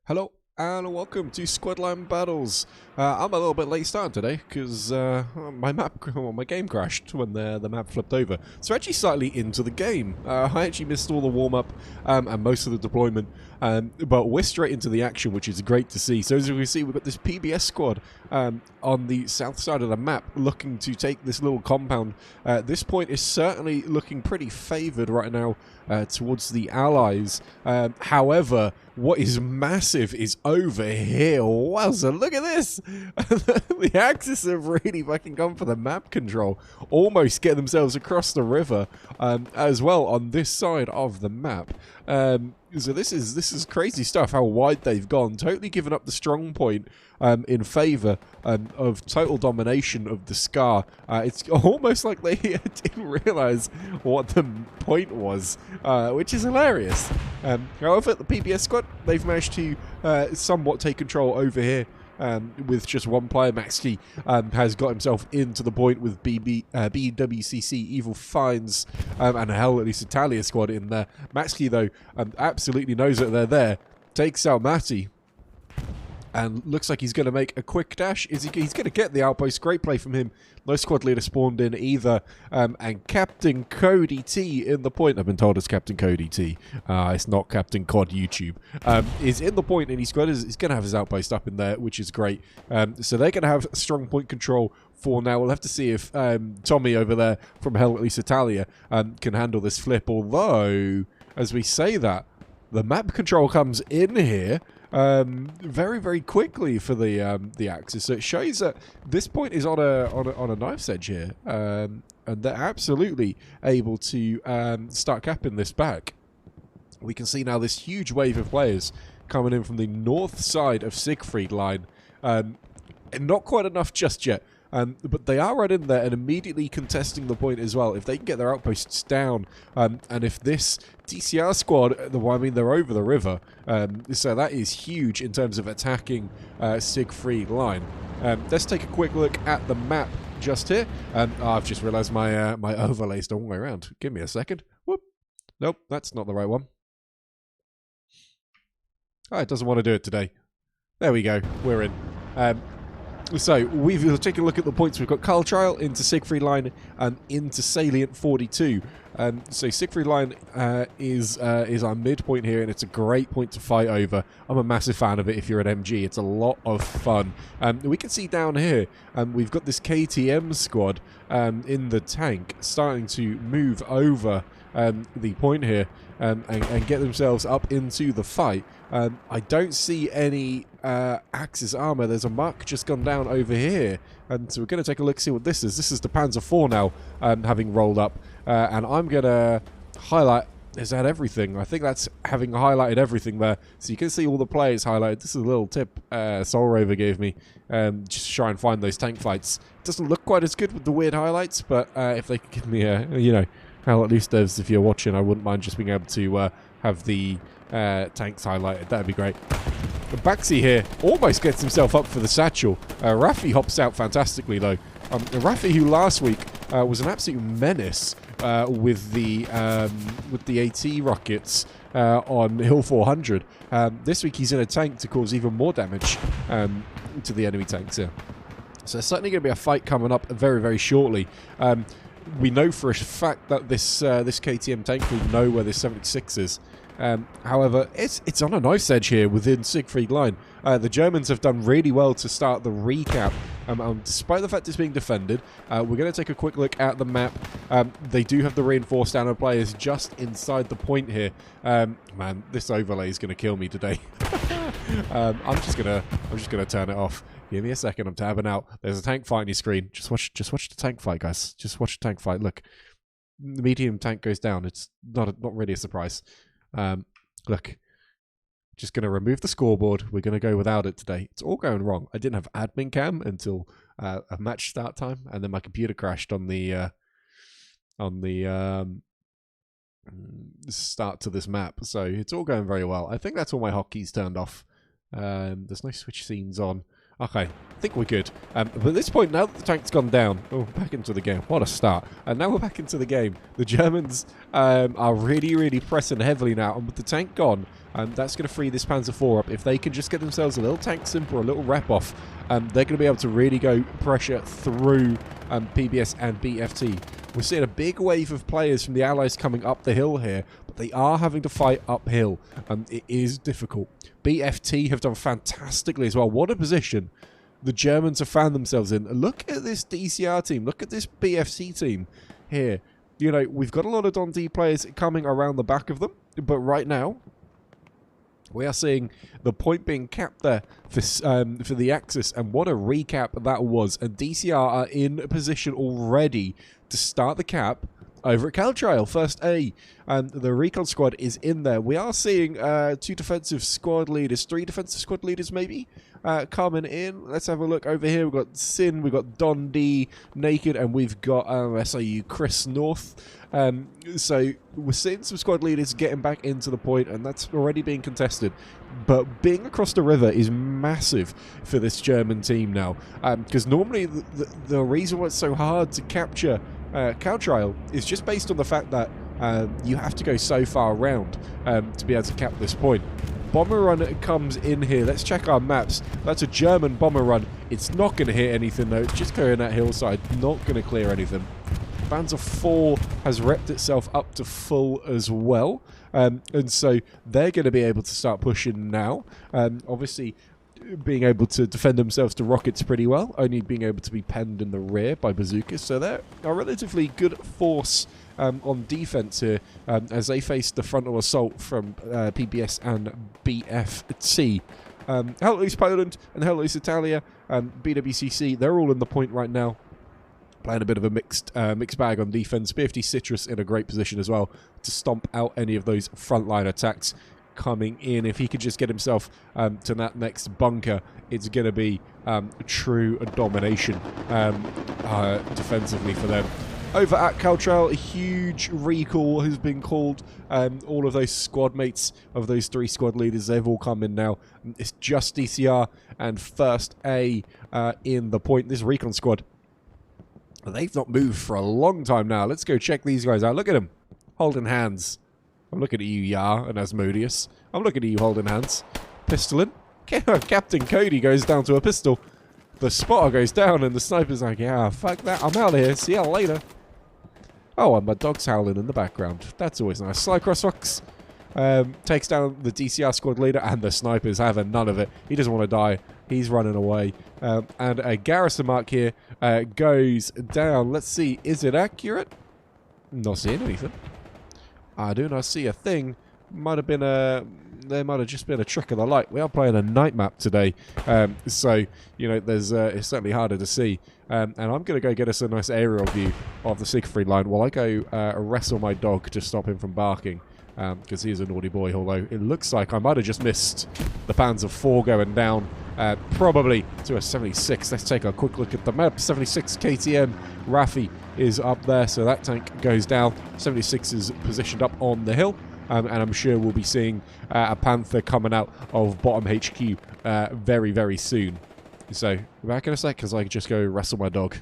Hello and welcome to Squadline Battles. I'm a little bit late starting today because my game crashed when the map flipped over. So actually slightly into the game. I actually missed all the warm-up and most of the deployment, but we're straight into the action, which is great to see. So as you can see, we've got this PBS squad on the south side of the map looking to take this little compound. This point is certainly looking pretty favoured right now towards the Allies. However, what is massive is over here. Wowza, look at this! The Axis have really fucking gone for the map control. Almost get themselves across the river as well on this side of the map. So this is crazy stuff, how wide they've gone. Totally given up the strong point in favour of total domination of the Scar. It's almost like they didn't realise what the point was, which is hilarious. However, the PBS squad, they've managed to somewhat take control over here. With just one player. Maxkey has got himself into the point with BWCC, Evil Finds, and a hell at least Italia squad in there. Maxkey, though, absolutely knows that they're there. Takes out Matty. And looks like he's going to make a quick dash. He's going to get the outpost. Great play from him. No squad leader spawned in either. And Captain Cody T in the point. I've been told it's Captain Cody T. It's not Captain Cod YouTube. Is in the point, and he's going to have his outpost up in there, which is great. So they're going to have strong point control for now. We'll have to see if Tommy over there from Hell at least Italia can handle this flip. Although, as we say that, the map control comes in here very, very quickly for the Axis. So it shows that this point is on a knife's edge here, and they're absolutely able to start capping this back. We can see now this huge wave of players coming in from the north side of Siegfried line. Not quite enough just yet. But they are right in there and immediately contesting the point as well. If they can get their outposts down, and if this TCR squad, they're over the river, so that is huge in terms of attacking Siegfried line. Let's take a quick look at the map just here. I've just realised my overlay's the wrong way around. Give me a second. Whoop. Nope, that's not the right one. Oh, it doesn't want to do it today. There we go. We're in. So, we'll take a look at the points. We've got Carl Trial into Siegfried Line and into Salient 42. So Siegfried Line is our midpoint here, and it's a great point to fight over. I'm a massive fan of it if you're an MG. It's a lot of fun. We can see down here, we've got this KTM squad in the tank starting to move over the point here and get themselves up into the fight. I don't see any Axis armor. There's a mark just gone down over here, and so we're going to take a look, see what this is. This is the Panzer IV now, having rolled up, and I'm going to highlight. Is that everything? I think that's having highlighted everything there, so you can see all the players highlighted. This is a little tip Soul Rover gave me, just to try and find those tank fights. It doesn't look quite as good with the weird highlights, but if they could give me a, hell, at least devs, if you're watching, I wouldn't mind just being able to have the tanks highlighted. That'd be great. Baxi here almost gets himself up for the satchel. Rafi hops out fantastically though. Rafi, who last week was an absolute menace with the AT rockets on Hill 400. This week he's in a tank to cause even more damage to the enemy tanks here. So there's certainly going to be a fight coming up very, very shortly. We know for a fact that this KTM tank will know where this 76 is. However, it's on a nice edge here within Siegfried Line. The Germans have done really well to start the recap. Despite the fact it's being defended, we're going to take a quick look at the map. They do have the reinforced down players just inside the point here. Man, this overlay is going to kill me today. I'm just gonna turn it off. Give me a second. I'm tabbing out. There's a tank fight on your screen. Just watch the tank fight, guys. Just watch the tank fight. Look, the medium tank goes down. It's not really a surprise. Look, just going to remove the scoreboard. We're going to go without it today. It's all going wrong. I didn't have admin cam until a match start time, and then my computer crashed on the start to this map. So it's all going very well. I think that's all my hotkeys turned off. There's no switch scenes on. Okay, I think we're good. But at this point, now that the tank's gone down... Oh, back into the game. What a start. And now we're back into the game. The Germans are really, really pressing heavily now. And with the tank gone, that's going to free this Panzer IV up. If they can just get themselves a little tank simple, a little rep off, they're going to be able to really go pressure through PBS and BFT. We're seeing a big wave of players from the Allies coming up the hill here, but they are having to fight uphill. It is difficult. BFT have done fantastically as well. What a position the Germans have found themselves in. Look at this DCR team. Look at this BFC team here. You know, we've got a lot of Don D players coming around the back of them, but right now we are seeing the point being capped there for the Axis, and what a recap that was. And DCR are in a position already to start the cap over at Caltrail, first A, and the recon squad is in there. We are seeing 2 defensive squad leaders, 3 defensive squad leaders maybe, coming in. Let's have a look over here. We've got Sin, we've got Don D, Naked, and we've got SIU Chris North. So we're seeing some squad leaders getting back into the point, and that's already being contested. But being across the river is massive for this German team now, because normally the reason why it's so hard to capture Caltrail is just based on the fact that you have to go so far around to be able to cap this point. Bomber run comes in here. Let's check our maps. That's a German bomber run. It's not going to hit anything though. It's just clearing that hillside. Not going to clear anything. Panzer IV has repped itself up to full as well. And so they're going to be able to start pushing now. Obviously, being able to defend themselves to rockets pretty well, only being able to be penned in the rear by bazookas. So they're a relatively good force on defense here as they face the frontal assault from PBS and BFT. Hello East Poland and Hello East Italia, BWCC, they're all in the point right now. Playing a bit of a mixed bag on defense. BFT Citrus in a great position as well to stomp out any of those frontline attacks coming in. If he could just get himself to that next bunker, it's going to be true domination defensively for them. Over at Caltrail, a huge recall has been called. All of those squad mates of those 3 squad leaders, they've all come in now. It's just DCR and First A in the point. This recon squad, they've not moved for a long time now. Let's go check these guys out. Look at them, holding hands. I'm looking at you, Yar and Asmodeus. I'm looking at you holding hands. Pistoling. Captain Cody goes down to a pistol. The spotter goes down and the sniper's like, yeah, fuck that. I'm out of here. See you later. Oh, and my dog's howling in the background. That's always nice. Sly Crossfox takes down the DCR squad leader, and the sniper's having none of it. He doesn't want to die. He's running away. And a garrison mark here goes down. Let's see. Is it accurate? Not seeing anything. I do not see a thing. Might have been there might have just been a trick of the light. We are playing a night map today, so you know there's it's certainly harder to see. And I'm going to go get us a nice aerial view of the Siegfried line while I go wrestle my dog to stop him from barking, because he's a naughty boy. Although it looks like I might have just missed the Panzer IV going down, probably to a 76. Let's take a quick look at the map. 76 KTM. Rafi is up there, so that tank goes down. 76 is positioned up on the hill, and I'm sure we'll be seeing a Panther coming out of bottom HQ very, very soon. So, back in a sec, because I can just go wrestle my dog.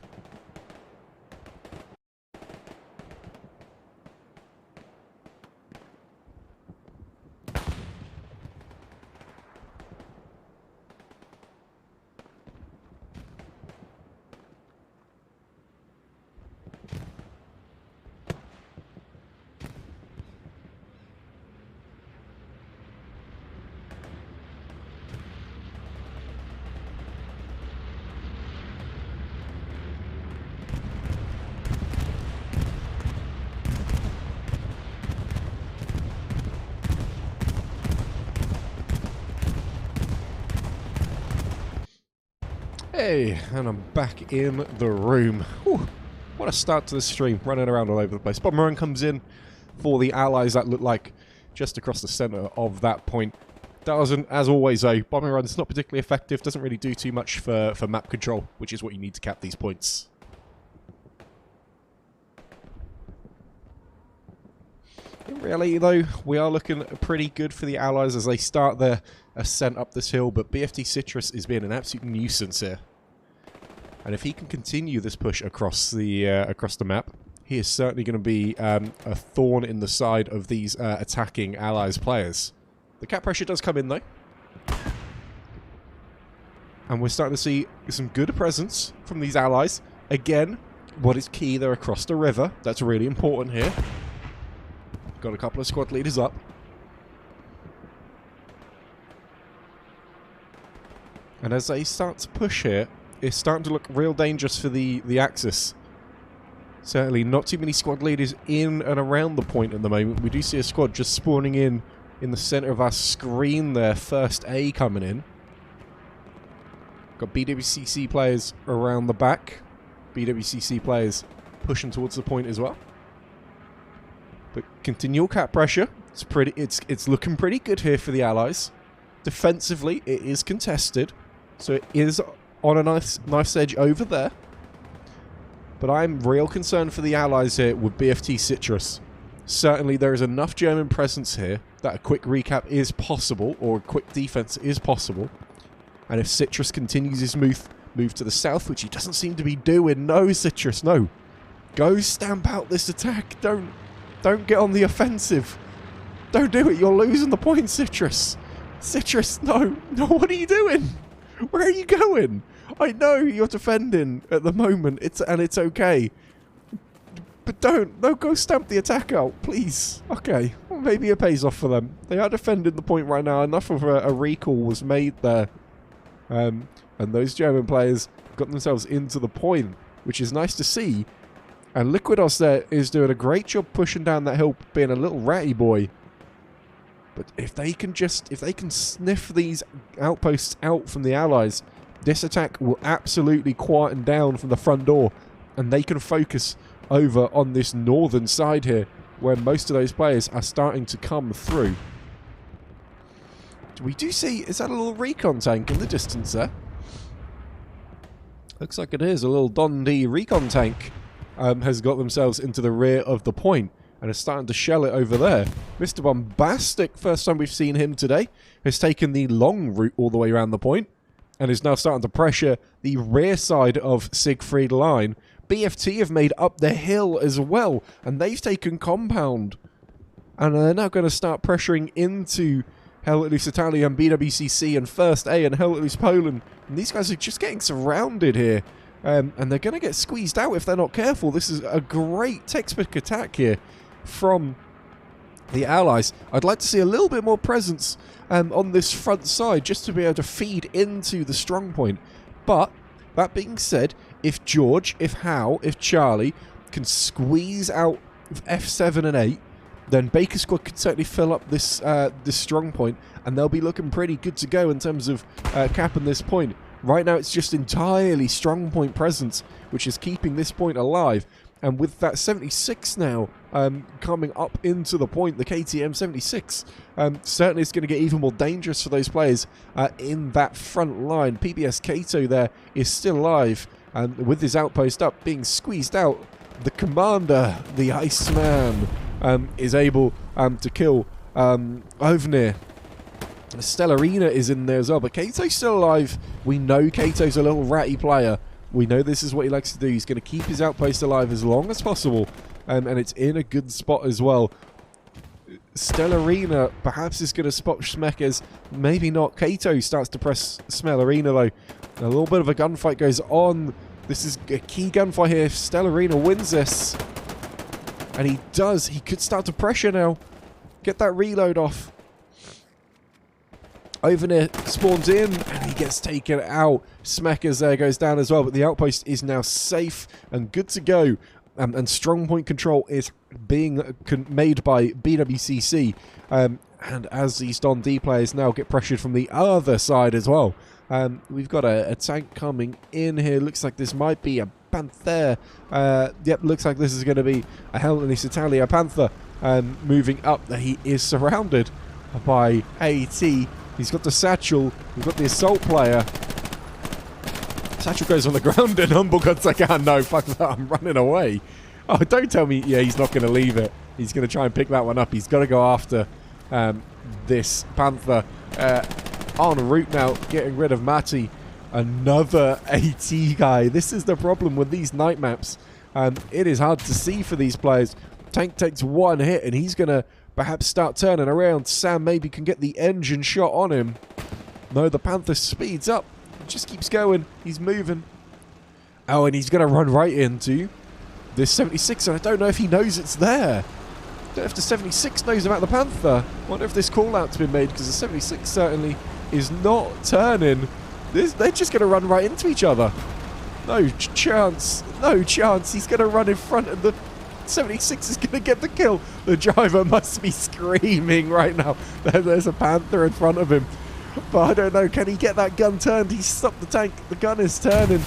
Hey, and I'm back in the room. Whew, what a start to the stream, running around all over the place. Bomber run comes in for the allies that look like just across the centre of that point. Doesn't, as always though, bomber run's not particularly effective, doesn't really do too much for map control, which is what you need to cap these points. In reality, though, we are looking pretty good for the Allies as they start their ascent up this hill, but BFT Citrus is being an absolute nuisance here. And if he can continue this push across the map, he is certainly going to be a thorn in the side of these attacking Allies players. The cap pressure does come in, though. And we're starting to see some good presence from these Allies. Again, what is key, they're across the river. That's really important here. Got a couple of squad leaders up. And as they start to push here, it's starting to look real dangerous for the Axis. Certainly not too many squad leaders in and around the point at the moment. We do see a squad just spawning in the center of our screen there. First A coming in. Got BWCC players around the back. BWCC players pushing towards the point as well. But continual cap pressure. It's looking pretty good here for the Allies. Defensively, it is contested. So it is on a knife's edge over there. But I'm real concerned for the Allies here with BFT Citrus. Certainly there is enough German presence here that a quick recap is possible, or a quick defense is possible. And if Citrus continues his move to the south, which he doesn't seem to be doing, no, Citrus, no. Go stamp out this attack. Don't get on the offensive. Don't do it. You're losing the point, Citrus. Citrus, no, what are you doing? Where are you going? I know you're defending at the moment, it's okay. But don't go stamp the attack out, please. Okay, well, maybe it pays off for them. They are defending the point right now. Enough of a recall was made there. And those German players got themselves into the point, which is nice to see. And Liquidos there is doing a great job pushing down that hill, being a little ratty boy. But if they can sniff these outposts out from the Allies, this attack will absolutely quieten down from the front door, and they can focus over on this northern side here, where most of those players are starting to come through. We do see, is that a little recon tank in the distance there? Looks like it is. A little Don D recon tank has got themselves into the rear of the point and is starting to shell it over there. Mr. Bombastic, first time we've seen him today, has taken the long route all the way around the point and is now starting to pressure the rear side of Siegfried Line. BFT have made up the hill as well, and they've taken compound. And they're now going to start pressuring into Hell at Loose Italy and BWCC and First A and Hell at Loose Poland. And these guys are just getting surrounded here. And they're going to get squeezed out if they're not careful. This is a great textbook attack here from the Allies. I'd like to see a little bit more presence on this front side just to be able to feed into the strong point. But that being said, if George, if Hal, if Charlie can squeeze out F7 and 8, then Baker Squad could certainly fill up this this strong point, and they'll be looking pretty good to go in terms of capping this point. Right now it's just entirely strong point presence, which is keeping this point alive. And with that 76 now coming up into the point, the KTM 76, certainly it's going to get even more dangerous for those players in that front line. PBS Kato there is still alive, and with his outpost up, being squeezed out, the commander, the Iceman, is able to kill Ovnir. Stellarina is in there as well, but Kato's still alive. We know Kato's a little ratty player. We know this is what he likes to do. He's going to keep his outpost alive as long as possible, and it's in a good spot as well. Stellarina perhaps is going to spot Schmeckers, maybe not. Kato starts to press Smellarina though. A little bit of a gunfight goes on. This is a key gunfight here. If Stellarina wins this, and he does, he could start to pressure now. Get that reload off. Ovnir spawns in, and he gets taken out. Smeckers there goes down as well, but the outpost is now safe and good to go. And strong point control is being made by BWCC. And as these Don D players now get pressured from the other side as well. We've got a tank coming in here. Looks like this might be a Panther. Yep, looks like this is going to be a Hellenis Italia Panther. Moving up, he is surrounded by AT. He's got the satchel. We've got the assault player. Satchel goes on the ground and Humble God's like, ah, no, fuck that, I'm running away. Oh, don't tell me. Yeah, he's not going to leave it. He's going to try and pick that one up. He's got to go after this Panther. En route now, getting rid of Matty. Another AT guy. This is the problem with these night maps. It is hard to see for these players. Tank takes one hit and he's going to perhaps start turning around. Sam maybe can get the engine shot on him. No, the Panther speeds up. Just keeps going. He's moving. Oh, and he's going to run right into this 76, and I don't know if he knows it's there. I don't know if the 76 knows about the Panther. I wonder if this call-out's been made, because the 76 certainly is not turning. They're just going to run right into each other. No chance. No chance. He's going to run in front, and the 76 is going to get the kill. The driver must be screaming right now. There's a Panther in front of him. But I don't know. Can he get that gun turned? He stopped the tank. The gun is turning.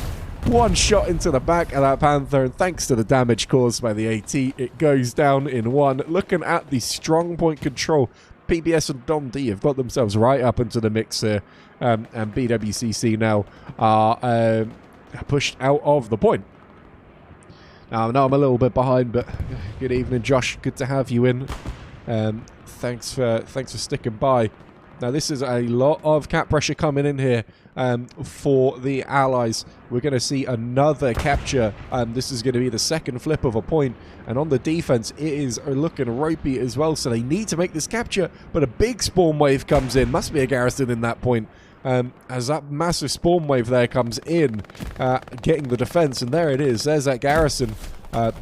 One shot into the back of that Panther, and thanks to the damage caused by the AT, it goes down in one. Looking at the strong point control, PBS and Dom D have got themselves right up into the mix here, and BWCC now are pushed out of the point. Now I'm a little bit behind, but good evening, Josh. Good to have you in. Thanks for sticking by. Now this is a lot of cap pressure coming in here for the Allies. We're going to see another capture. This is going to be the second flip of a point. And on the defense, it is looking ropey as well. So they need to make this capture. But a big spawn wave comes in. Must be a garrison in that point. As that massive spawn wave there comes in, getting the defense. And there it is. There's that garrison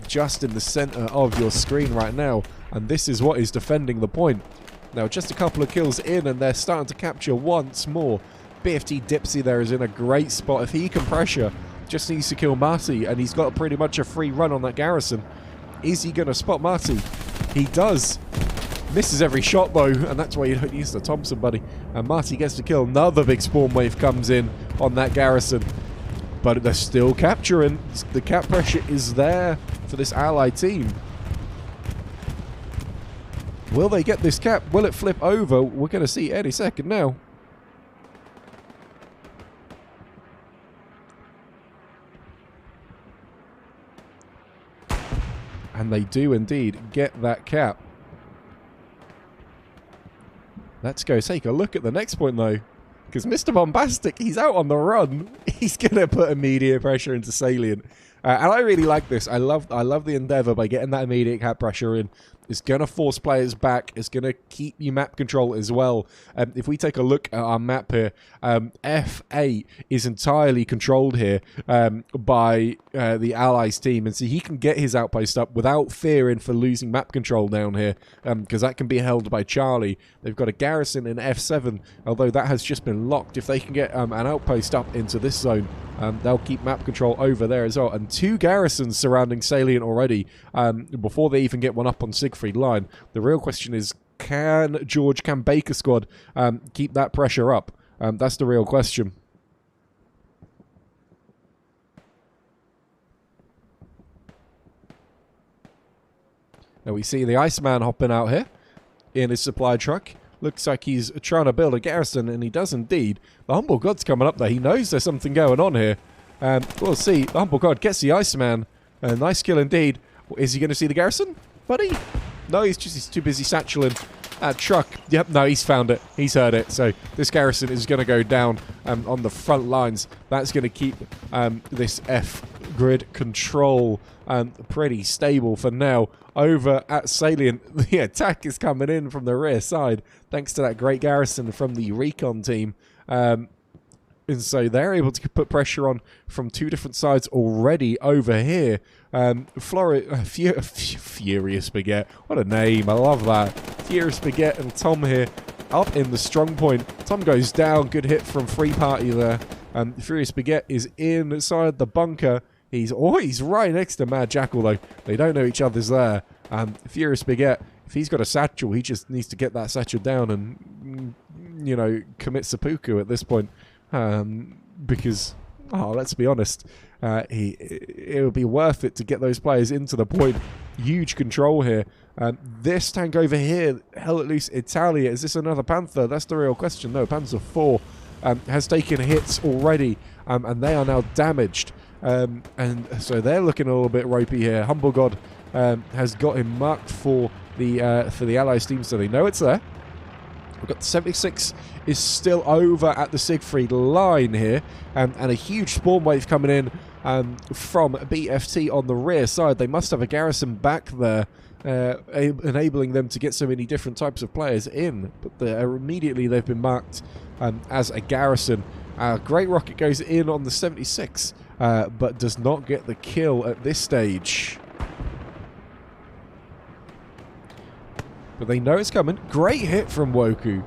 just in the center of your screen right now. And this is what is defending the point. Now, just a couple of kills in, and they're starting to capture once more. BFT Dipsy there is in a great spot. If he can pressure, just needs to kill Marty, and he's got pretty much a free run on that garrison. Is he going to spot Marty? He does. Misses every shot, though, and that's why you don't use the Thompson, buddy. And Marty gets the kill. Another big spawn wave comes in on that garrison. But they're still capturing. The cap pressure is there for this ally team. Will they get this cap? Will it flip over? We're going to see any second now. And they do indeed get that cap. Let's go take a look at the next point, though. Because Mr. Bombastic, he's out on the run. He's going to put immediate pressure into Salient. And I really like this. I love the endeavor by getting that immediate cap pressure in. It's going to force players back. It's going to keep you map control as well. If we take a look at our map here, F8 is entirely controlled here by the Allies team. And so he can get his outpost up without fearing for losing map control down here, because that can be held by Charlie. They've got a garrison in F7, although that has just been locked. If they can get an outpost up into this zone, they'll keep map control over there as well. And 2 garrisons surrounding Salient already before they even get one up on Siegfried Line. The real question is, can Baker Squad keep that pressure up? That's the real question. Now we see the Iceman hopping out here in his supply truck. Looks like he's trying to build a garrison, and he does indeed. The Humble God's coming up there. He knows there's something going on here. We'll see. The Humble God gets the Iceman. Nice kill indeed. Is he going to see the garrison, buddy? No, he's too busy satcheling that truck. Yep, no, he's found it. He's heard it. So this garrison is going to go down on the front lines. That's going to keep this F-grid control pretty stable for now. Over at Salient, the attack is coming in from the rear side, thanks to that great garrison from the Recon team. And so they're able to put pressure on from 2 different sides already over here. Furious Baguette. What a name. I love that. Furious Baguette and Tom here up in the strong point. Tom goes down. Good hit from Free Party there. Furious Baguette is inside the bunker. He's right next to Mad Jackal, though. They don't know each other's there. Furious Baguette, if he's got a satchel, he just needs to get that satchel down and, you know, commit seppuku at this point. Because, let's be honest, it would be worth it to get those players into the point. Huge control here. This tank over here, Hell at Loose Italia, is this another Panther? That's the real question. No, Panzer IV has taken hits already, and they are now damaged. And so they're looking a little bit ropey here. Humble God has got him marked for the Allies team, so they know it's there. We've got the 76 is still over at the Siegfried line here, and a huge spawn wave coming in from BFT on the rear side. They must have a garrison back there, enabling them to get so many different types of players in, but immediately they've been marked as a garrison. Great rocket goes in on the 76, but does not get the kill at this stage. But they know it's coming. Great hit from Woku.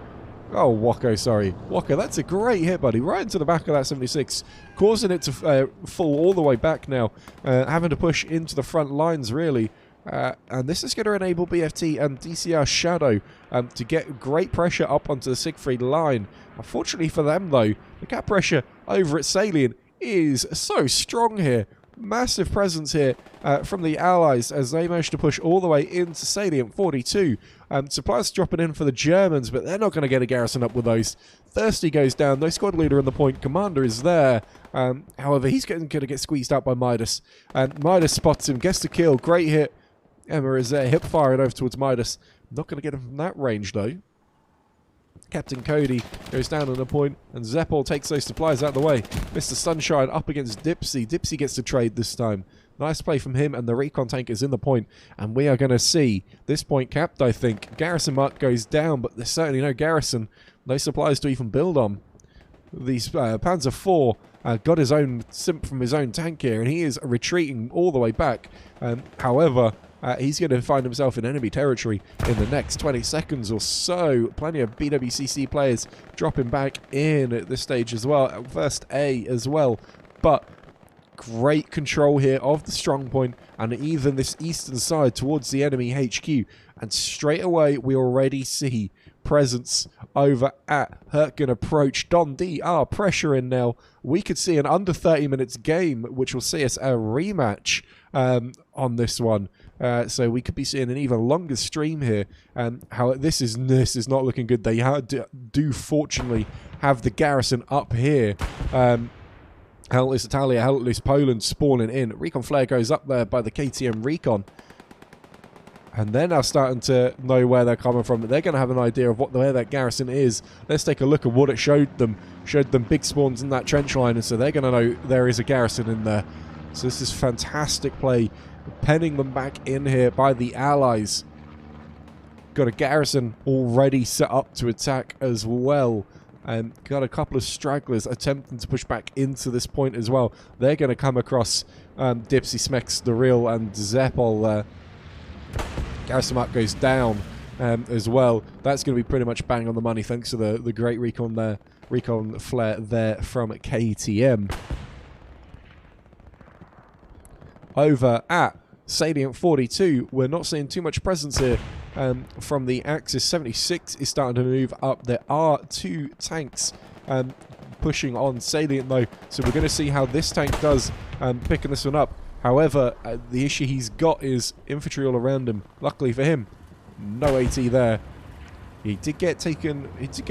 Oh, Woko, sorry. Woko, that's a great hit, buddy. Right into the back of that 76. Causing it to fall all the way back now. Having to push into the front lines, really. And this is going to enable BFT and DCR Shadow to get great pressure up onto the Siegfried line. Unfortunately for them, though, the cap pressure over at Salient is so strong here. Massive presence here from the Allies as they manage to push all the way into Salient 42. Supplies dropping in for the Germans, but they're not going to get a garrison up with those. Thirsty goes down. No squad leader in the point. Commander is there. However, he's going to get squeezed out by Midas. Midas spots him, gets the kill. Great hit. Emma is there. Hip firing over towards Midas. Not going to get him from that range, though. Captain Cody goes down on a point, and Zeppel takes those supplies out of the way. Mr. Sunshine up against Dipsy. Dipsy gets the trade this time. Nice play from him, and the recon tank is in the point. And we are going to see this point capped, I think. Garrison mark goes down, but there's certainly no garrison. No supplies to even build on. These Panzer IV got his own simp from his own tank here, and he is retreating all the way back. However, he's going to find himself in enemy territory in the next 20 seconds or so. Plenty of BWCC players dropping back in at this stage as well. First A as well. But great control here of the strong point and even this eastern side towards the enemy HQ. And straight away, we already see presence over at Hertgen approach. Don D are pressuring now. We could see an under 30 minutes game, which will see us a rematch on this one. So we could be seeing an even longer stream here. How this is not looking good. They do fortunately have the garrison up here. Helpless Italia, Helpless Poland spawning in. Recon Flare goes up there by the KTM Recon. And they're now starting to know where they're coming from. They're going to have an idea of where that garrison is. Let's take a look at what it showed them. Showed them big spawns in that trench line, and so they're going to know there is a garrison in there. So this is fantastic play. Penning them back in here by the Allies. Got a garrison already set up to attack as well. And got a couple of stragglers attempting to push back into this point as well. They're going to come across Dipsy, Smex, the Real, and Zeppel. Garrison mark goes down as well. That's going to be pretty much bang on the money thanks to the great recon there. Recon flare there from KTM. Over at Salient 42, we're not seeing too much presence here from the Axis. 76 is starting to move up. There are two tanks pushing on Salient though, so we're going to see how this tank does picking this one up. However, the issue he's got is infantry all around him. Luckily for him, no AT there. He did get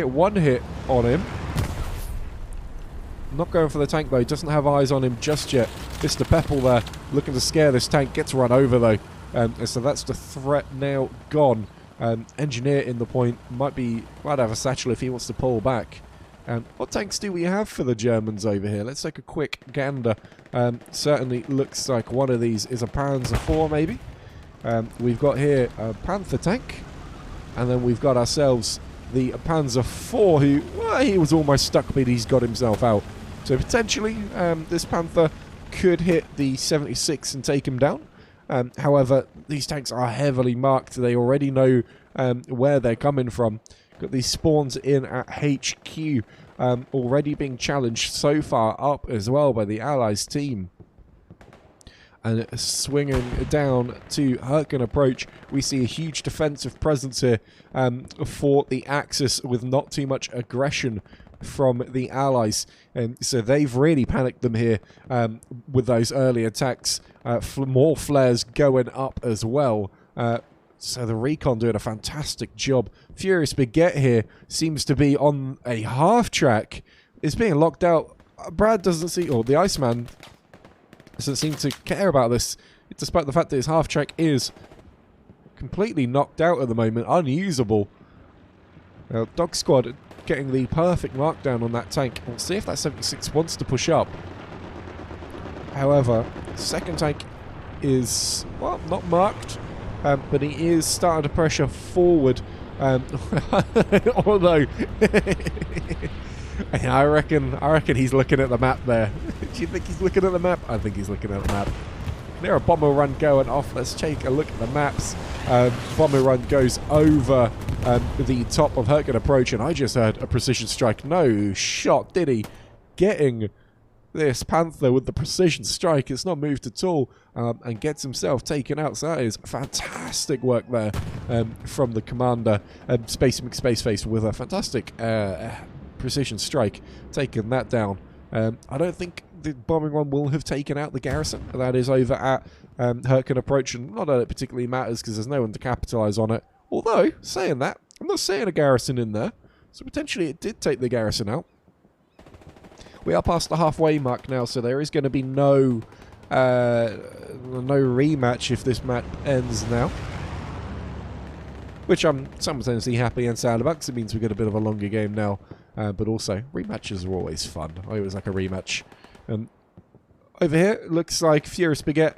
one hit on him. Not going for the tank though, doesn't have eyes on him just yet. Mr. Pepple there, looking to scare this tank, gets run over though. So that's the threat now gone. Engineer in the point, might have a satchel if he wants to pull back. What tanks do we have for the Germans over here? Let's take a quick gander. Certainly looks like one of these is a Panzer IV maybe. We've got here a Panther tank. And then we've got ourselves the Panzer IV who, well, he was almost stuck but he's got himself out. So potentially this Panther could hit the 76 and take him down. However, these tanks are heavily marked. They already know where they're coming from. Got these spawns in at HQ already being challenged so far up as well by the Allies team. And swinging down to Hertgen approach, we see a huge defensive presence here for the Axis with not too much aggression from the Allies. So they've really panicked them here with those early attacks. More flares going up as well. So the Recon doing a fantastic job. Furious Baguette here seems to be on a half track. It's being locked out. Brad doesn't see... Or the Iceman doesn't seem to care about this, despite the fact that his half-track is completely knocked out at the moment, unusable. Dog Squad getting the perfect markdown on that tank. We'll see if that 76 wants to push up. However, second tank is, well, not marked, but he is starting to pressure forward. Although, I reckon he's looking at the map there. Do you think he's looking at the map? I think he's looking at the map. There a bomber run going off. Let's take a look at the maps. Bomber run goes over the top of Hurtgen approach, and I just heard a precision strike. No shot, did he? Getting this Panther with the precision strike. It's not moved at all, and gets himself taken out. So that is fantastic work there from the commander, Space McSpaceface, with a fantastic precision strike, taking that down. I don't think the bombing run will have taken out the garrison. That is over at Hurtgen approach, and not that it particularly matters because there's no one to capitalise on it. Although, saying that, I'm not seeing a garrison in there, so potentially it did take the garrison out. We are past the halfway mark now, so there is going to be no rematch if this match ends now. Which I'm simultaneously happy and sad about, because it means we get a bit of a longer game now. But also, rematches are always fun. I always like a rematch. Over here, it looks like Furious Baguette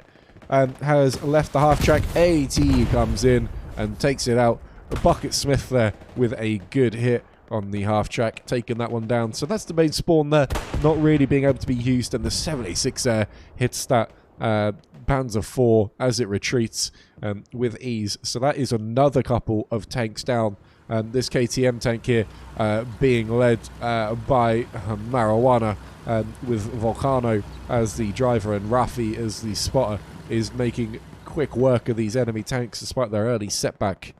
has left the half-track. AT comes in and takes it out. Bucket Smith there with a good hit on the half-track, taking that one down. So that's the main spawn there, not really being able to be used. And the 76 there hits that Panzer IV as it retreats with ease. So that is another couple of tanks down. This KTM tank here being led by Marijuana with Volcano as the driver, and Rafi as the spotter is making quick work of these enemy tanks despite their early setback.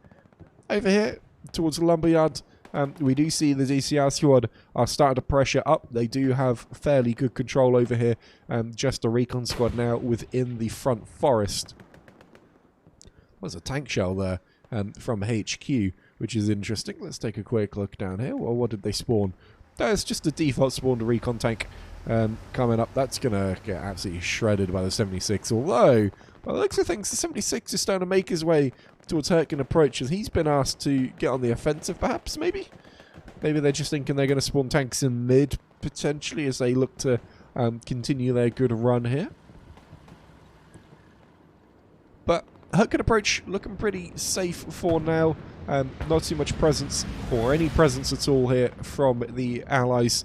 Over here towards the lumberyard, we do see the DCR squad are starting to pressure up. They do have fairly good control over here. Just a recon squad now within the front forest. There's a tank shell there from HQ, which is interesting. Let's take a quick look down here. Well, what did they spawn? There's just a default spawned recon tank coming up. That's going to get absolutely shredded by the 76. Although, by the looks of things, the 76 is starting to make his way towards Hurtgen approach, as he's been asked to get on the offensive, perhaps, maybe? Maybe they're just thinking they're going to spawn tanks in mid, potentially, as they look to continue their good run here. But Hurtgen approach looking pretty safe for now. Not too much presence, or any presence at all here from the Allies.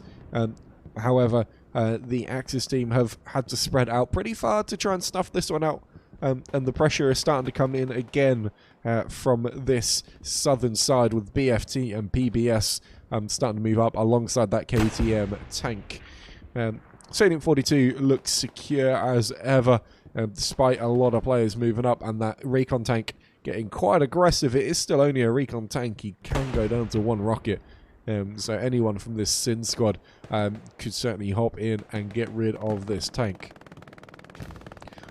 However, the Axis team have had to spread out pretty far to try and snuff this one out. And the pressure is starting to come in again from this southern side, with BFT and PBS starting to move up alongside that KTM tank. Salient 42 looks secure as ever, despite a lot of players moving up, and that recon tank getting quite aggressive. It is still only a recon tank. He can go down to one rocket. So anyone from this Sin squad could certainly hop in and get rid of this tank.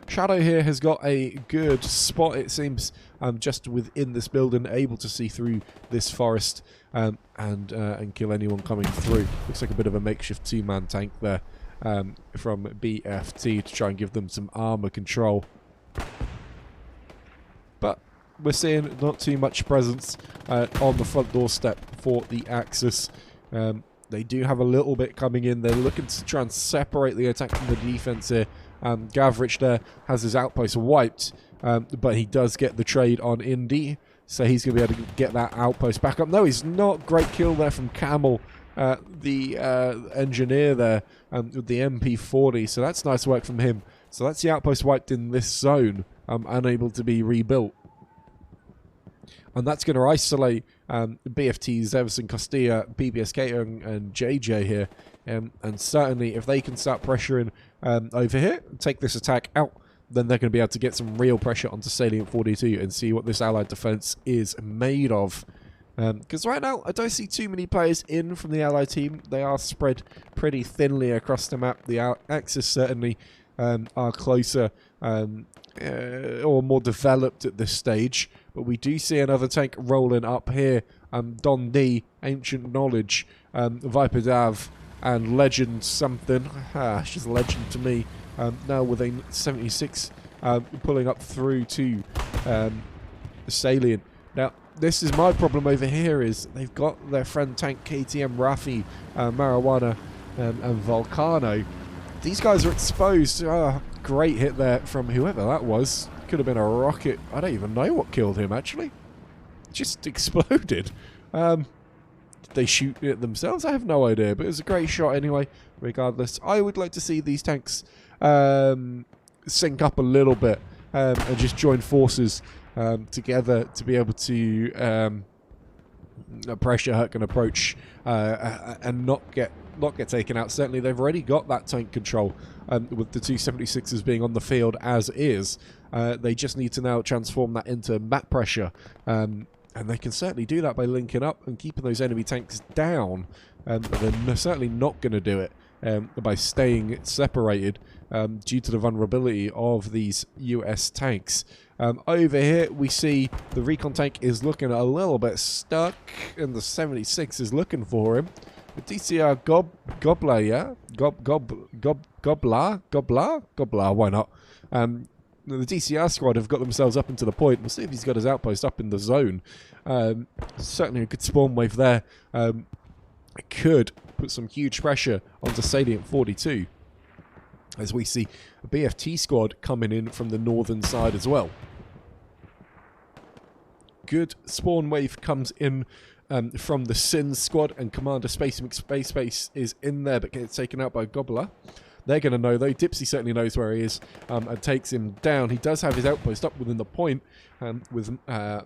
Shadow here has got a good spot, it seems, just within this building, able to see through this forest and kill anyone coming through. Looks like a bit of a makeshift two-man tank there from BFT to try and give them some armor control. But we're seeing not too much presence on the front doorstep for the Axis. They do have a little bit coming in. They're looking to try and separate the attack from the defense here. Gavrich there has his outpost wiped, but he does get the trade on Indy, so he's going to be able to get that outpost back up. No, he's not. Great kill there from Camel, the engineer there, with the MP40, so that's nice work from him. So that's the outpost wiped in this zone, unable to be rebuilt. And that's going to isolate BFT's Everson Costilla, BBSK, and JJ here. And certainly, if they can start pressuring over here, take this attack out, then they're going to be able to get some real pressure onto Salient 42 and see what this Allied defense is made of. Because right now, I don't see too many players in from the Allied team. They are spread pretty thinly across the map. The Axis certainly are closer or more developed at this stage. But we do see another tank rolling up here. Don D, Ancient Knowledge, Viper Dav, and Legend something. She's a Legend to me. Now with a 76 pulling up through to the Salient. Now, this is my problem over here, is they've got their friend tank KTM, Rafi, Marijuana, and Volcano. These guys are exposed. Great hit there from whoever that was. Could have been a rocket. I don't even know what killed him, actually. Just exploded. Did they shoot it themselves? I have no idea, but it was a great shot anyway, regardless. I would like to see these tanks sync up a little bit and just join forces together to be able to pressure Hurricane approach and not get taken out. Certainly they've already got that tank control with the 276s being on the field as is. They just need to now transform that into map pressure, and they can certainly do that by linking up and keeping those enemy tanks down. They're certainly not going to do it by staying separated due to the vulnerability of these US tanks. Over here we see the recon tank is looking a little bit stuck, and the 76 is looking for him. The DCR Gobbler, yeah? Gobbler, why not? The DCR squad have got themselves up into the point. We'll see if he's got his outpost up in the zone. Certainly a good spawn wave there. It could put some huge pressure onto Salient 42. As we see a BFT squad coming in from the northern side as well. Good spawn wave comes in from the Sin squad, and Commander Space is in there but gets taken out by Gobbler. They're going to know though. Dipsy certainly knows where he is and takes him down. He does have his outpost up within the point with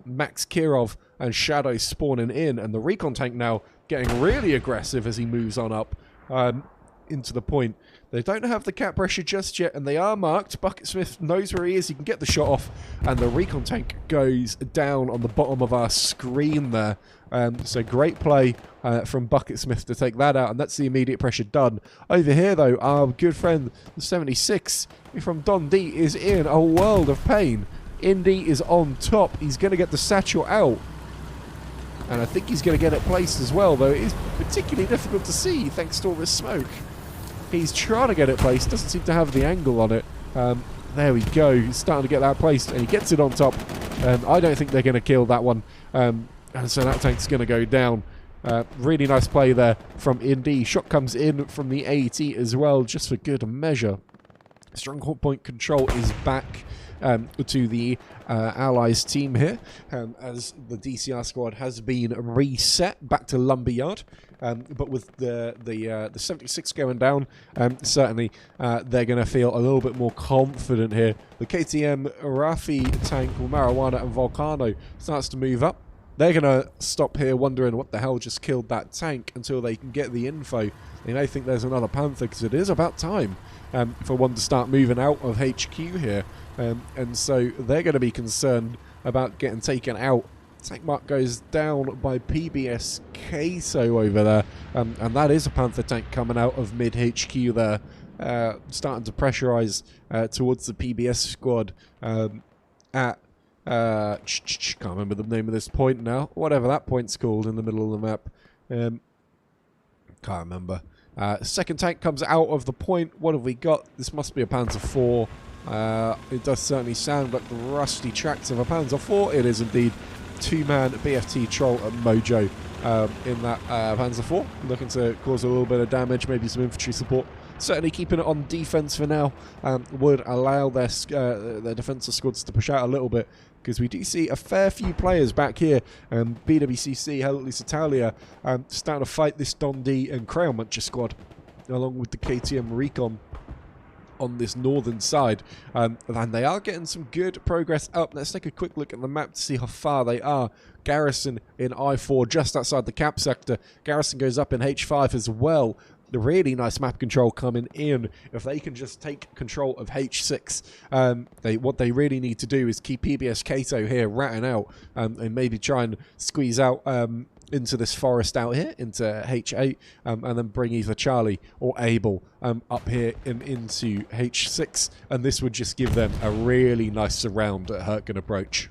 Max Kirov and Shadow spawning in, and the recon tank now getting really aggressive as he moves on up into the point. They don't have the cap pressure just yet, and they are marked. Bucketsmith knows where he is. He can get the shot off, and the recon tank goes down on the bottom of our screen there. So great play from Bucketsmith to take that out, and that's the immediate pressure done. Over here, though, our good friend, the 76 from Don D, is in a world of pain. Indy is on top. He's going to get the satchel out, and I think he's going to get it placed as well, though it is particularly difficult to see thanks to all this smoke. He's trying to get it placed, doesn't seem to have the angle on it. There we go, he's starting to get that placed, and he gets it on top. I don't think they're going to kill that one, and so that tank's going to go down. Really nice play there from Indy. Shot comes in from the AET as well, just for good measure. Stronghold point control is back to the Allies team here, as the DCR squad has been reset back to Lumberyard. But with the 76 going down, certainly they're going to feel a little bit more confident here. The KTM Rafi tank with Marijuana and Volcano starts to move up. They're going to stop here wondering what the hell just killed that tank until they can get the info. They may think there's another Panther, because it is about time for one to start moving out of HQ here. And so they're going to be concerned about getting taken out. Tank mark goes down by PBS Queso over there. And that is a Panther tank coming out of mid-HQ there. Starting to pressurize towards the PBS squad at... can't remember the name of this point now. Whatever that point's called in the middle of the map. Can't remember. Second tank comes out of the point. What have we got? This must be a Panzer IV. It does certainly sound like the rusty tracks of a Panzer IV. It is indeed. Two-man BFT troll at Mojo in that Panzer IV. Looking to cause a little bit of damage, maybe some infantry support. Certainly keeping it on defense for now would allow their defensive squads to push out a little bit, because we do see a fair few players back here. BWCC, Helix Italia, starting to fight this Don D and Crayon Muncher squad, along with the KTM Recon on this northern side, and they are getting some good progress up. Let's take a quick look at the map to see how far they are. Garrison in I4 just outside the cap sector. Garrison goes up in H5 as well. The really nice map control coming in. If they can just take control of H6, what they really need to do is keep PBS Cato here ratting out, and maybe try and squeeze out into this forest out here, into H8, and then bring either Charlie or Abel up here and into H6, and this would just give them a really nice surround at Hurricane approach.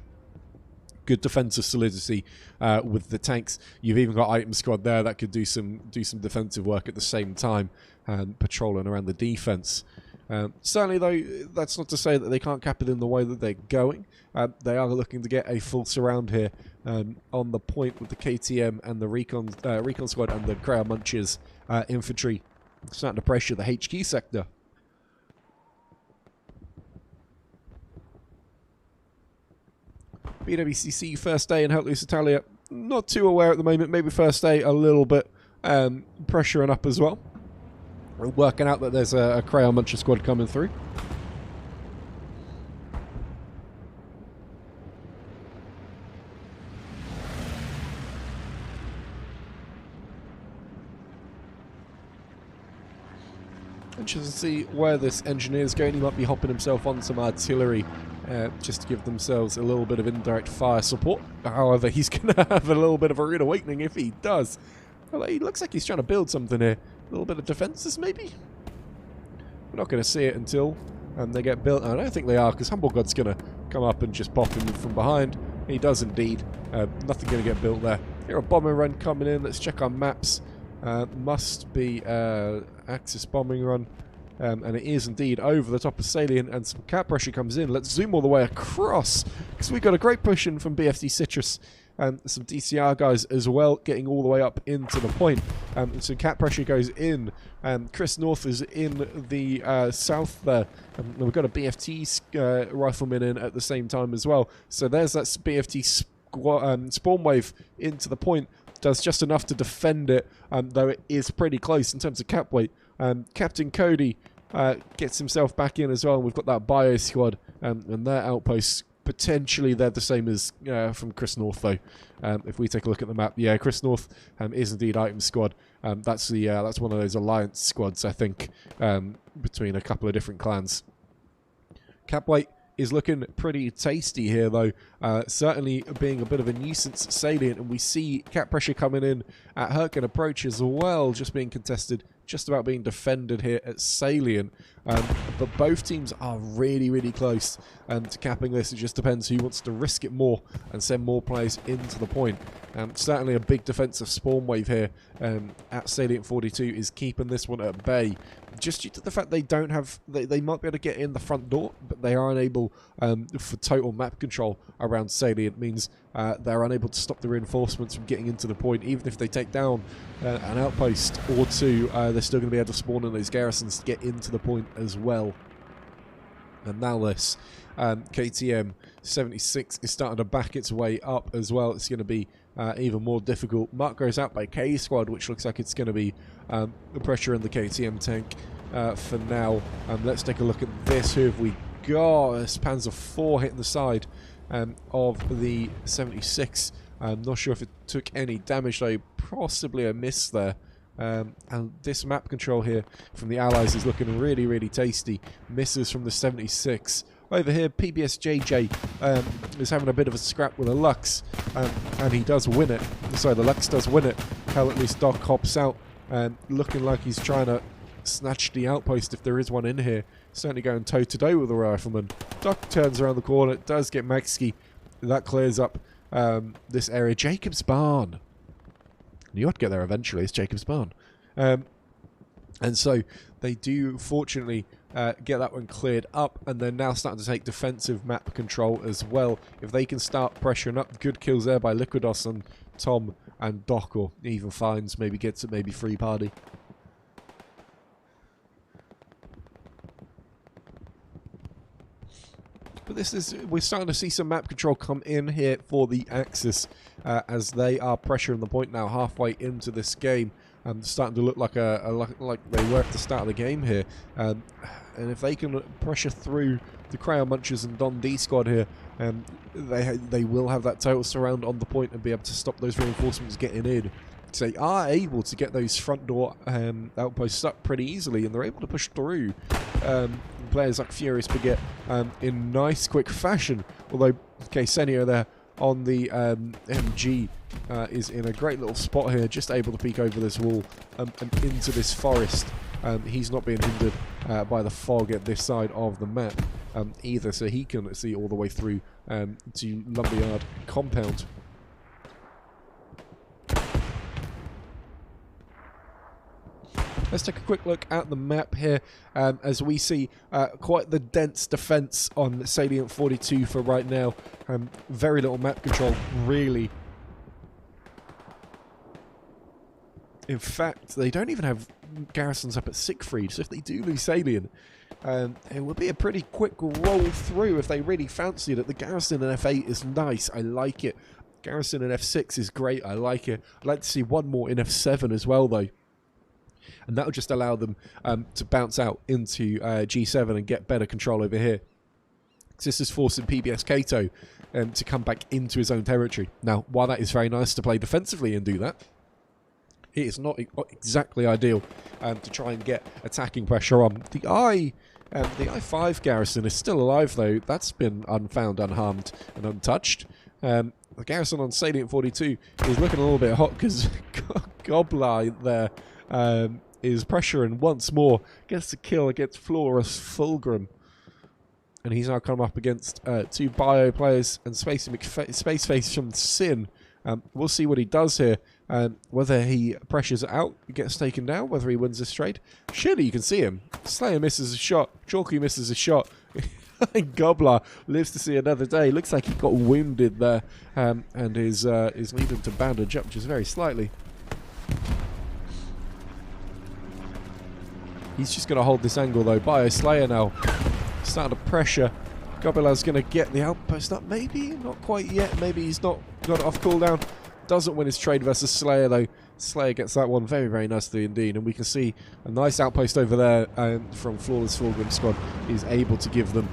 good defensive solidity with the tanks. You've even got item squad there that could do some defensive work at the same time, patrolling around the defense. Certainly, though, that's not to say that they can't cap it in the way that they're going. They are looking to get a full surround here on the point with the KTM and the recon squad and the Crowd Munchers infantry starting to pressure the HQ sector. BWCC first day in Help Loose Italia. Not too aware at the moment. Maybe first day a little bit pressuring up as well. We're working out that there's a Crayon Muncher squad coming through. Interested to see where this engineer's going. He might be hopping himself on some artillery just to give themselves a little bit of indirect fire support. However, he's going to have a little bit of a rude awakening if he does. Well, he looks like he's trying to build something here. A little bit of defences, maybe? We're not going to see it until they get built. I don't think they are, because Humble God's going to come up and just pop him from behind. He does indeed. Nothing going to get built there. Here, a bombing run coming in. Let's check our maps. Must be Axis bombing run. And it is indeed over the top of Salient, and some cap pressure comes in. Let's zoom all the way across, because we've got a great push in from BFD Citrus and some DCR guys as well, getting all the way up into the point. And some cap pressure goes in. Chris North is in the south there. And we've got a BFT rifleman in at the same time as well. So there's that BFT spawn wave into the point. Does just enough to defend it, though it is pretty close in terms of cap weight. Captain Cody gets himself back in as well. And we've got that bio squad and their outposts. Potentially they're the same as from Chris North, though. If we take a look at the map, yeah, Chris North is indeed item squad. That's one of those alliance squads, I think, between a couple of different clans. Cap weight is looking pretty tasty here, though. Certainly being a bit of a nuisance at Salient, and we see cap pressure coming in at Herkin Approach as well, just being contested, just about being defended here at Salient. But both teams are really, really close to capping this. It just depends who wants to risk it more and send more players into the point. Certainly a big defensive spawn wave here at Salient 42 is keeping this one at bay. Just due to the fact they don't have, they might be able to get in the front door, but they are unable for total map control around Salient. Means they're unable to stop the reinforcements from getting into the point. Even if they take down an outpost or two, they're still going to be able to spawn in those garrisons to get into the point as well. And now this KTM 76 is starting to back its way up as well. It's going to be even more difficult. Mark goes out by K squad, which looks like it's going to be the pressure in the KTM tank for now. Let's take a look at this. Who have we got? It's Panzer 4 hitting the side of the 76. I'm not sure if it took any damage, though. Possibly a miss there. And this map control here from the Allies is looking really, really tasty. Misses from the 76. Over here, PBSJJ is having a bit of a scrap with a Lux, and he does win it. So the Lux does win it. Hell, at least Doc hops out, looking like he's trying to snatch the outpost if there is one in here. Certainly going toe-to-toe with the rifleman. Doc turns around the corner, does get Maxky. That clears up this area. Jacob's Barn. You ought to get there eventually. It's Jacob's Barn. And so they do, fortunately, get that one cleared up, and they're now starting to take defensive map control as well. If they can start pressuring up, good kills there by Liquidos and Tom and Doc, or even finds, maybe gets it, maybe free party. But this is, we're starting to see some map control come in here for the Axis as they are pressuring the point now halfway into this game. Starting to look like like they were at the start of the game here. And if they can pressure through the Crayon Munchers and Don D squad here, they will have that total surround on the point and be able to stop those reinforcements getting in. So they are able to get those front door outposts up pretty easily, and they're able to push through players like Furious Baguette in nice quick fashion. Although Senio there on the MG is in a great little spot here, just able to peek over this wall and into this forest. He's not being hindered by the fog at this side of the map either, so he can see all the way through to Lumberyard compound. Let's take a quick look at the map here as we see quite the dense defense on Salient 42 for right now. Very little map control, really. In fact, they don't even have garrisons up at Siegfried, so if they do lose Salient, it would be a pretty quick roll through if they really fancied it. The garrison in F8 is nice, I like it. Garrison in F6 is great, I like it. I'd like to see one more in F7 as well, though. And that will just allow them to bounce out into G7 and get better control over here. This is forcing PBS Kato to come back into his own territory. Now, while that is very nice to play defensively and do that, it is not exactly ideal to try and get attacking pressure on. The I5 garrison is still alive, though. That's been unfound, unharmed, and untouched. The garrison on Salient 42 is looking a little bit hot because Gobbler there is pressuring once more. Gets the kill against Florus Fulgrim. And he's now come up against two bio players and Spaceface from Sin. We'll see what he does here. Whether he pressures it out, gets taken down, whether he wins this trade. Surely you can see him. Slayer misses a shot. Chalky misses a shot. Gobbler lives to see another day. Looks like he got wounded there and is needing to bandage up just very slightly. He's just going to hold this angle though. Bio Slayer now starting to pressure. Gobbler's going to get the outpost up. Maybe not quite yet. Maybe he's not got it off cooldown. Doesn't win his trade versus Slayer though. Slayer gets that one very, very nicely indeed. And we can see a nice outpost over there from Flawless Fulgrim squad. Is able to give them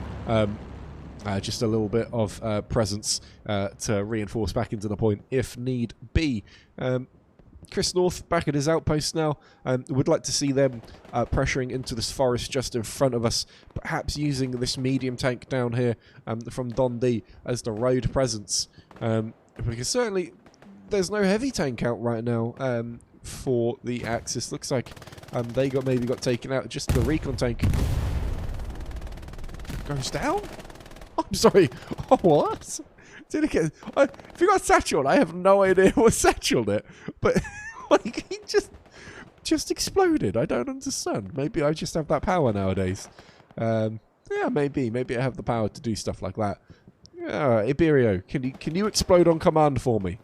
just a little bit of presence to reinforce back into the point if need be. Chris North back at his outpost now. Would like to see them pressuring into this forest just in front of us. Perhaps using this medium tank down here from Don D as the road presence. Because certainly there's no heavy tank out right now for the Axis. Looks like they maybe got taken out. Just the recon tank goes down. I'm sorry. Oh, what? Did it get? If you got satchelled, I have no idea what satchelled it. But like he just exploded. I don't understand. Maybe I just have that power nowadays. Yeah, maybe I have the power to do stuff like that. Iberio, can you explode on command for me?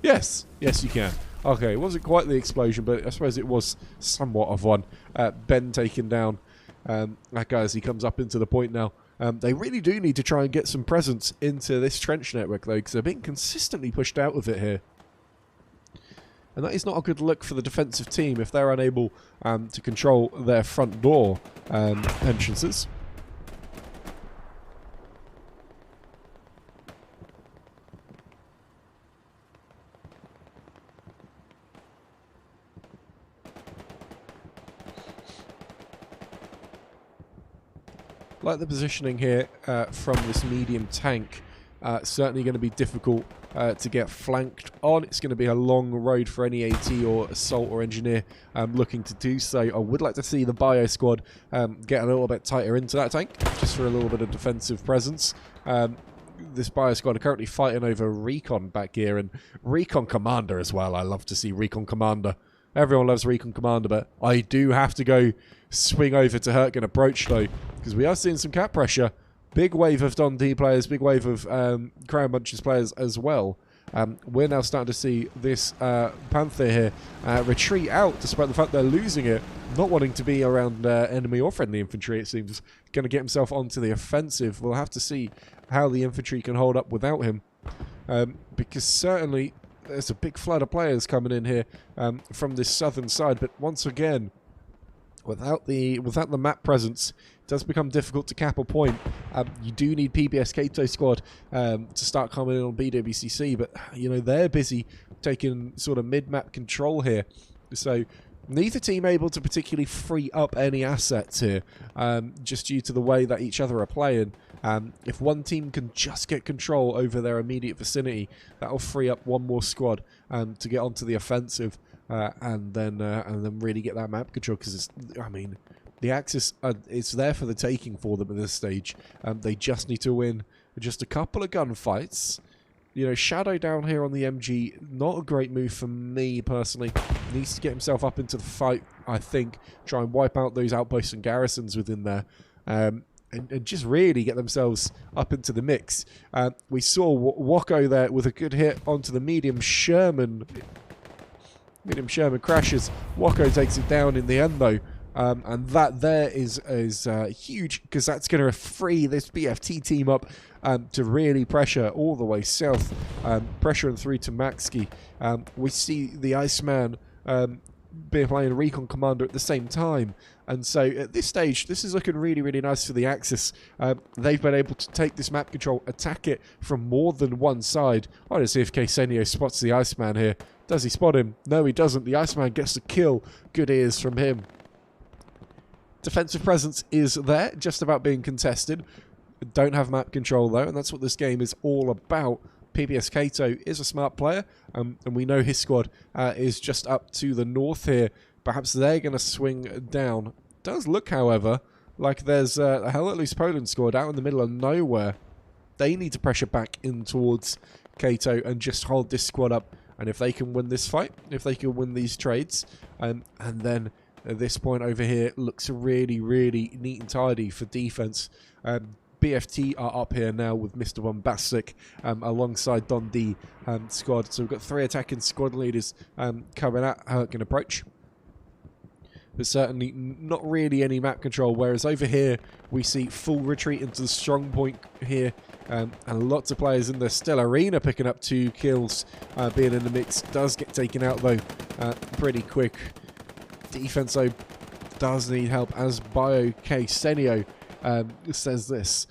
Yes, you can. Okay, it wasn't quite the explosion, but I suppose it was somewhat of one. Ben taken down. That guy as he comes up into the point now. They really do need to try and get some presence into this trench network, though, because they're being consistently pushed out of it here. And that is not a good look for the defensive team if they're unable to control their front door entrances. Like the positioning here from this medium tank, certainly going to be difficult to get flanked on. It's going to be a long road for any AT or assault or engineer looking to do so. I would like to see the bio squad get a little bit tighter into that tank, just for a little bit of defensive presence. This bio squad are currently fighting over Recon back here, and Recon Commander as well. I love to see Recon Commander. Everyone loves Recon Commander, but I do have to go swing over to Herc and approach though, because we are seeing some cap pressure. Big wave of Don D players, big wave of Crown Bunches players as well. We're now starting to see this Panther here retreat out, despite the fact they're losing it, not wanting to be around enemy or friendly infantry, it seems. Going to get himself onto the offensive. We'll have to see how the infantry can hold up without him, because certainly there's a big flood of players coming in here from this southern side, but once again, without the map presence, it does become difficult to cap a point. You do need PBS Kato squad to start coming in on BWCC, but you know they're busy taking sort of mid-map control here. So Neither team able to particularly free up any assets here, just due to the way that each other are playing. If one team can just get control over their immediate vicinity, that'll free up one more squad to get onto the offensive, and then really get that map control. Because I mean, the Axis, it's there for the taking for them at this stage. They just need to win just a couple of gunfights. You know, Shadow down here on the MG, not a great move for me personally. Needs to get himself up into the fight, I think. Try and wipe out those outposts and garrisons within there. And just really get themselves up into the mix. We saw Wako there with a good hit onto the medium Sherman. Medium Sherman crashes. Wako takes it down in the end though. And that there is huge, because that's going to free this BFT team up to really pressure all the way south, pressuring through to Maxki. We see the Iceman being playing Recon Commander at the same time, and so at this stage this is looking really, really nice for the Axis. They've been able to take this map control, attack it from more than one side. I want to see if Ksenio spots the Iceman here. Does he spot him? No, he doesn't. The Iceman gets the kill. Good ears from him. Defensive presence is there, just about being contested. Don't have map control though, and that's what this game is all about. PBS Kato is a smart player, and we know his squad is just up to the north here. Perhaps they're going to swing down. Does look, however, like there's a Hell Let Loose Poland squad out in the middle of nowhere. They need to pressure back in towards Kato and just hold this squad up. And if they can win this fight, if they can win these trades, and then at this point over here looks really, really neat and tidy for defense. BFT are up here now with Mr. Bombastic alongside Don D squad. So we've got 3 attacking squad leaders coming at Hurricane approach. But certainly not really any map control, whereas over here we see full retreat into the strong point here, and lots of players in there still. Arena picking up 2 kills, being in the mix. Does get taken out though pretty quick. Defense though does need help, as Bio Ksenio says this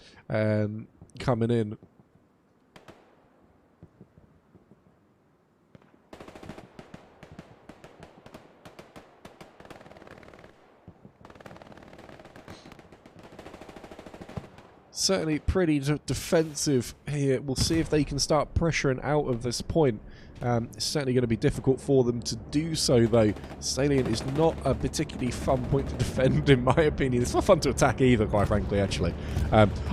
coming in. Certainly pretty defensive here. We'll see if they can start pressuring out of this point. It's certainly going to be difficult for them to do so, though. Salient is not a particularly fun point to defend, in my opinion. It's not fun to attack either, quite frankly, actually.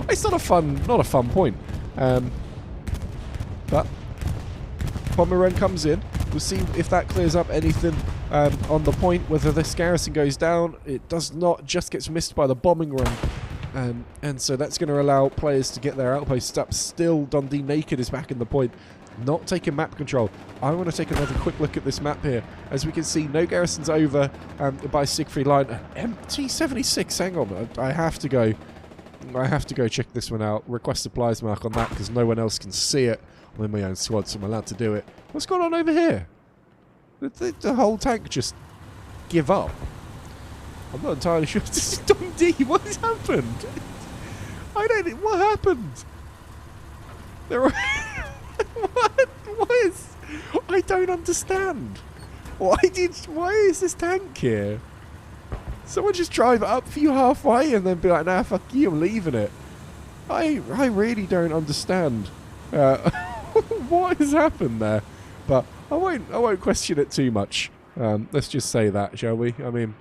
It's not a fun point. But Bomber Run comes in. We'll see if that clears up anything on the point, whether this garrison goes down. It does not, just gets missed by the bombing run. And so that's going to allow players to get their outposts up. Still, Dundee Naked is back in the point, not taking map control. I want to take another quick look at this map here. As we can see, no garrisons over by Siegfried Line. MT76, hang on, I have to go. I have to go check this one out. Request supplies mark on that because no one else can see it. I'm in my own squad, so I'm allowed to do it. What's going on over here? The whole tank just give up. I'm not entirely sure. This is Dundee. What has happened? I don't know. What happened? There are what is? I don't understand. Why is this tank here? Someone just drive it up for you halfway and then be like, nah, fuck you, I'm leaving it. I really don't understand what has happened there. But I won't question it too much. Let's just say that, shall we? I mean,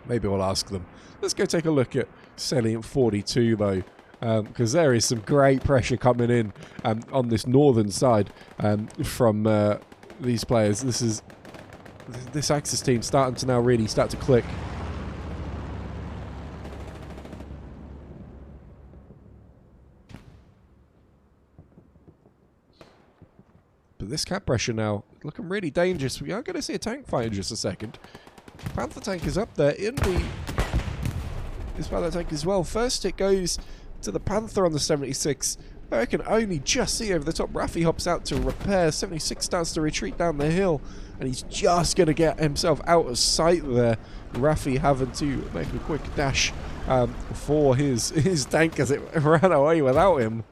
maybe we'll ask them. Let's go take a look at Salient 42 though. Because there is some great pressure coming in on this northern side from these players. This Axis team starting to now really start to click. But this cap pressure now looking really dangerous. We are going to see a tank fight in just a second. Panther tank is up there in the Panther tank as well. First it goes to the Panther on the 76. I can only just see over the top. Raffi hops out to repair. 76 starts to retreat down the hill, and he's just going to get himself out of sight there. Raffi having to make a quick dash for his tank as it ran away without him.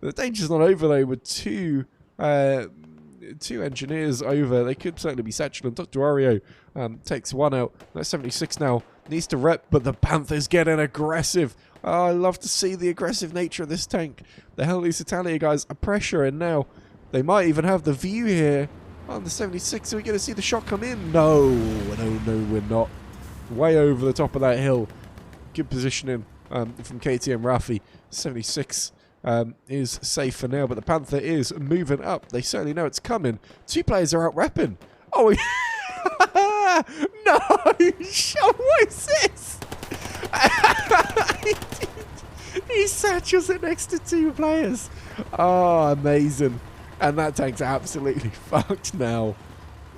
The danger's not over though with two two engineers over. They could certainly be satchel, and Dr. Oreo takes one out. That's 76 now. Needs to rep, but the Panthers getting aggressive. Oh, I love to see the aggressive nature of this tank. The Hell Loose Italia guys are pressuring now. They might even have the view here on the 76. Are we going to see the shot come in? No, we're not. Way over the top of that hill. Good positioning from KTM Rafi. 76 is safe for now, but the Panther is moving up. They certainly know it's coming. Two players are out repping. Oh, no! What is this? He satchels it next to two players. Oh, amazing. And that tank's absolutely fucked now.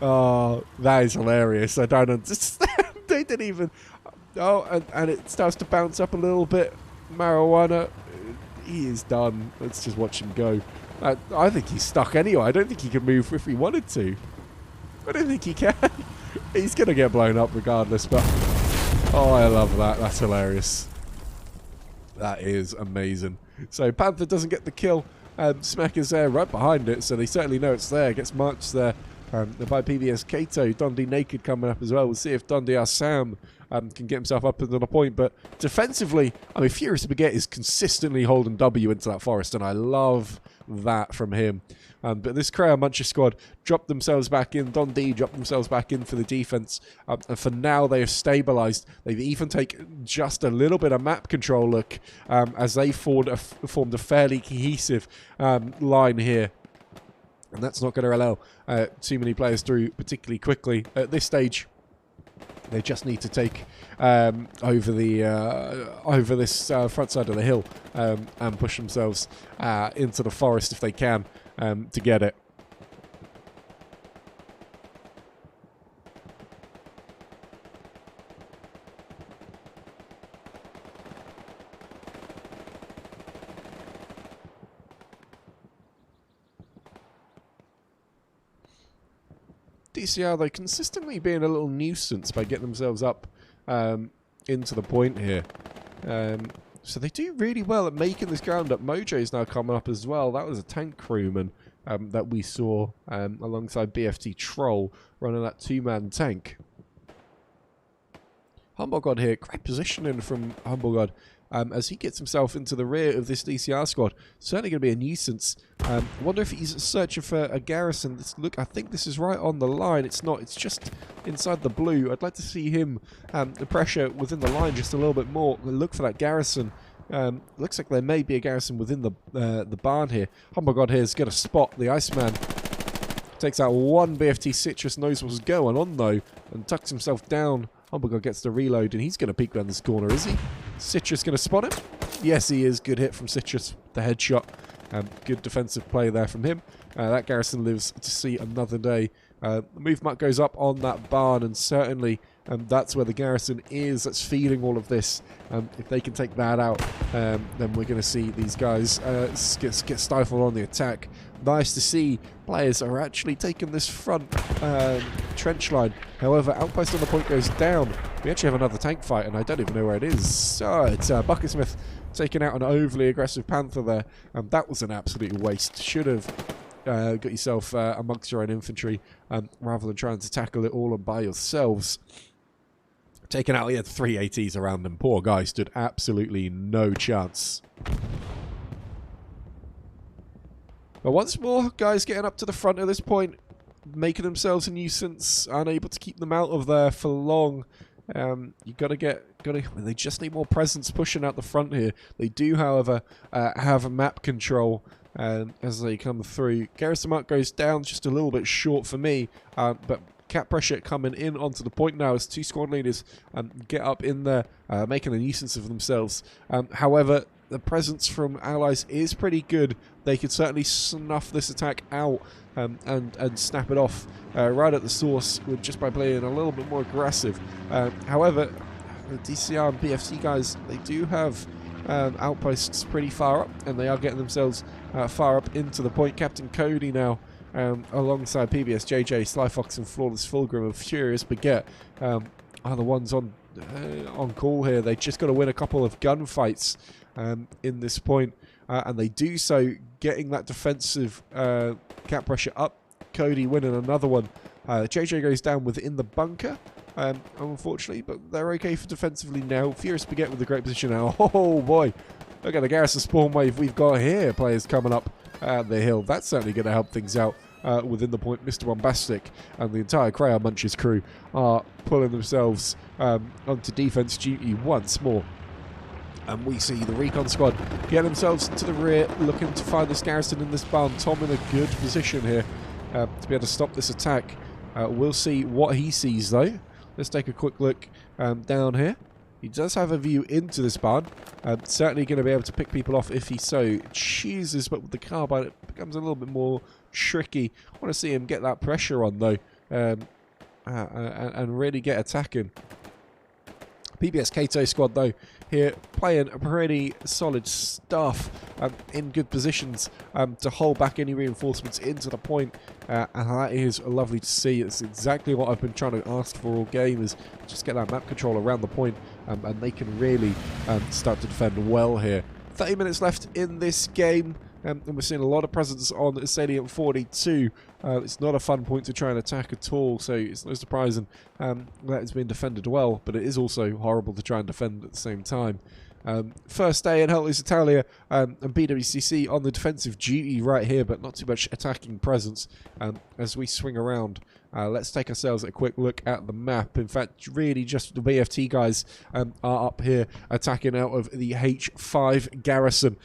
Oh, that is hilarious. I don't understand. They didn't even... Oh, and it starts to bounce up a little bit. Marijuana, he is done. Let's just watch him go. I think he's stuck anyway. I don't think he can move if he wanted to. I don't think he can. He's going to get blown up regardless, but... Oh, I love that. That's hilarious. That is amazing. So Panther doesn't get the kill. Smack is there right behind it, so they certainly know it's there. Gets marched there by PBS Kato. Dundee Naked coming up as well. We'll see if Dundee Assam can get himself up into the point. But defensively, I mean, Furious Baguette is consistently holding W into that forest, and I love that from him. But this Creo Muncher squad dropped themselves back in. Dundee dropped themselves back in for the defense. And for now, they have stabilized. They've even taken just a little bit of map control look as they formed a fairly cohesive line here. And that's not going to allow too many players through particularly quickly. At this stage, they just need to take over this front side of the hill and push themselves into the forest if they can to get it. DCR, though, consistently being a little nuisance by getting themselves up into the point here. So they do really well at making this ground up. Mojo is now coming up as well. That was a tank crewman that we saw alongside BFT Troll running that two-man tank. Humble God here, great positioning from Humble God as he gets himself into the rear of this DCR squad. Certainly going to be a nuisance. I wonder if he's searching for a garrison. Look, I think this is right on the line. It's not. It's just inside the blue. I'd like to see him the pressure within the line just a little bit more. Look for that garrison. Looks like there may be a garrison within the barn here. Humble God here is going to spot the Iceman. Takes out one BFT Citrus, knows what's going on though, and tucks himself down. Humble God gets the reload, and he's going to peek around this corner, is he? Citrus going to spot him? Yes, he is. Good hit from Citrus. The headshot. Good defensive play there from him. That garrison lives to see another day. The movement goes up on that barn, and certainly that's where the garrison is. That's feeding all of this. If they can take that out, then we're going to see these guys get stifled on the attack. Nice to see players are actually taking this front trench line. However, Outpost on the point goes down. We actually have another tank fight, and I don't even know where it is. Oh, it's Bucketsmith taking out an overly aggressive Panther there. That was an absolute waste. Should have got yourself amongst your own infantry rather than trying to tackle it all on by yourselves. Taking out, he had 3 ATs around him. Poor guy stood absolutely no chance. But once more, guys getting up to the front at this point, making themselves a nuisance, unable to keep them out of there for long. You they just need more presence pushing out the front here. They do, however, have a map control as they come through. Garrison Mark goes down just a little bit short for me, but cap pressure coming in onto the point now as two squad leaders get up in there, making a nuisance of themselves. However, the presence from allies is pretty good. They could certainly snuff this attack out and snap it off right at the source just by playing a little bit more aggressive. However, the DCR and BFC guys, they do have outposts pretty far up, and they are getting themselves far up into the point. Captain Cody now alongside PBS JJ, Sly Fox and Flawless Fulgrim and Furious Baguette are the ones on call here. They just got to win a couple of gunfights in this point, and they do so getting that defensive cap pressure up Cody winning another one. JJ goes down within the bunker, unfortunately, but they're okay for defensively now. Furious Spaghetti with a great position now. Oh boy, look at the Garrison spawn wave we've got here. Players coming up the hill. That's certainly going to help things out within the point. Mr. Bombastic and the entire Crayon Munches crew are pulling themselves onto defense duty once more. And we see the recon squad get themselves to the rear, looking to find this garrison in this barn. Tom in a good position here to be able to stop this attack. We'll see what he sees though. Let's take a quick look down here. He does have a view into this barn. Certainly going to be able to pick people off if he so chooses, but with the carbine it becomes a little bit more tricky. I want to see him get that pressure on though, and really get attacking. PBS Kato squad though here playing pretty solid stuff, in good positions to hold back any reinforcements into the point, and that is lovely to see. It's exactly what I've been trying to ask for all game, is just get that map control around the point, and they can really start to defend well here. 30 minutes left in this game. And we're seeing a lot of presence on Salient 42. It's not a fun point to try and attack at all, so it's no surprising that it's been defended well, but it is also horrible to try and defend at the same time. First day in Helpless Italia, and BWCC on the defensive duty right here, but not too much attacking presence as we swing around. Let's take ourselves a quick look at the map. In fact, really just the BFT guys are up here attacking out of the H5 garrison,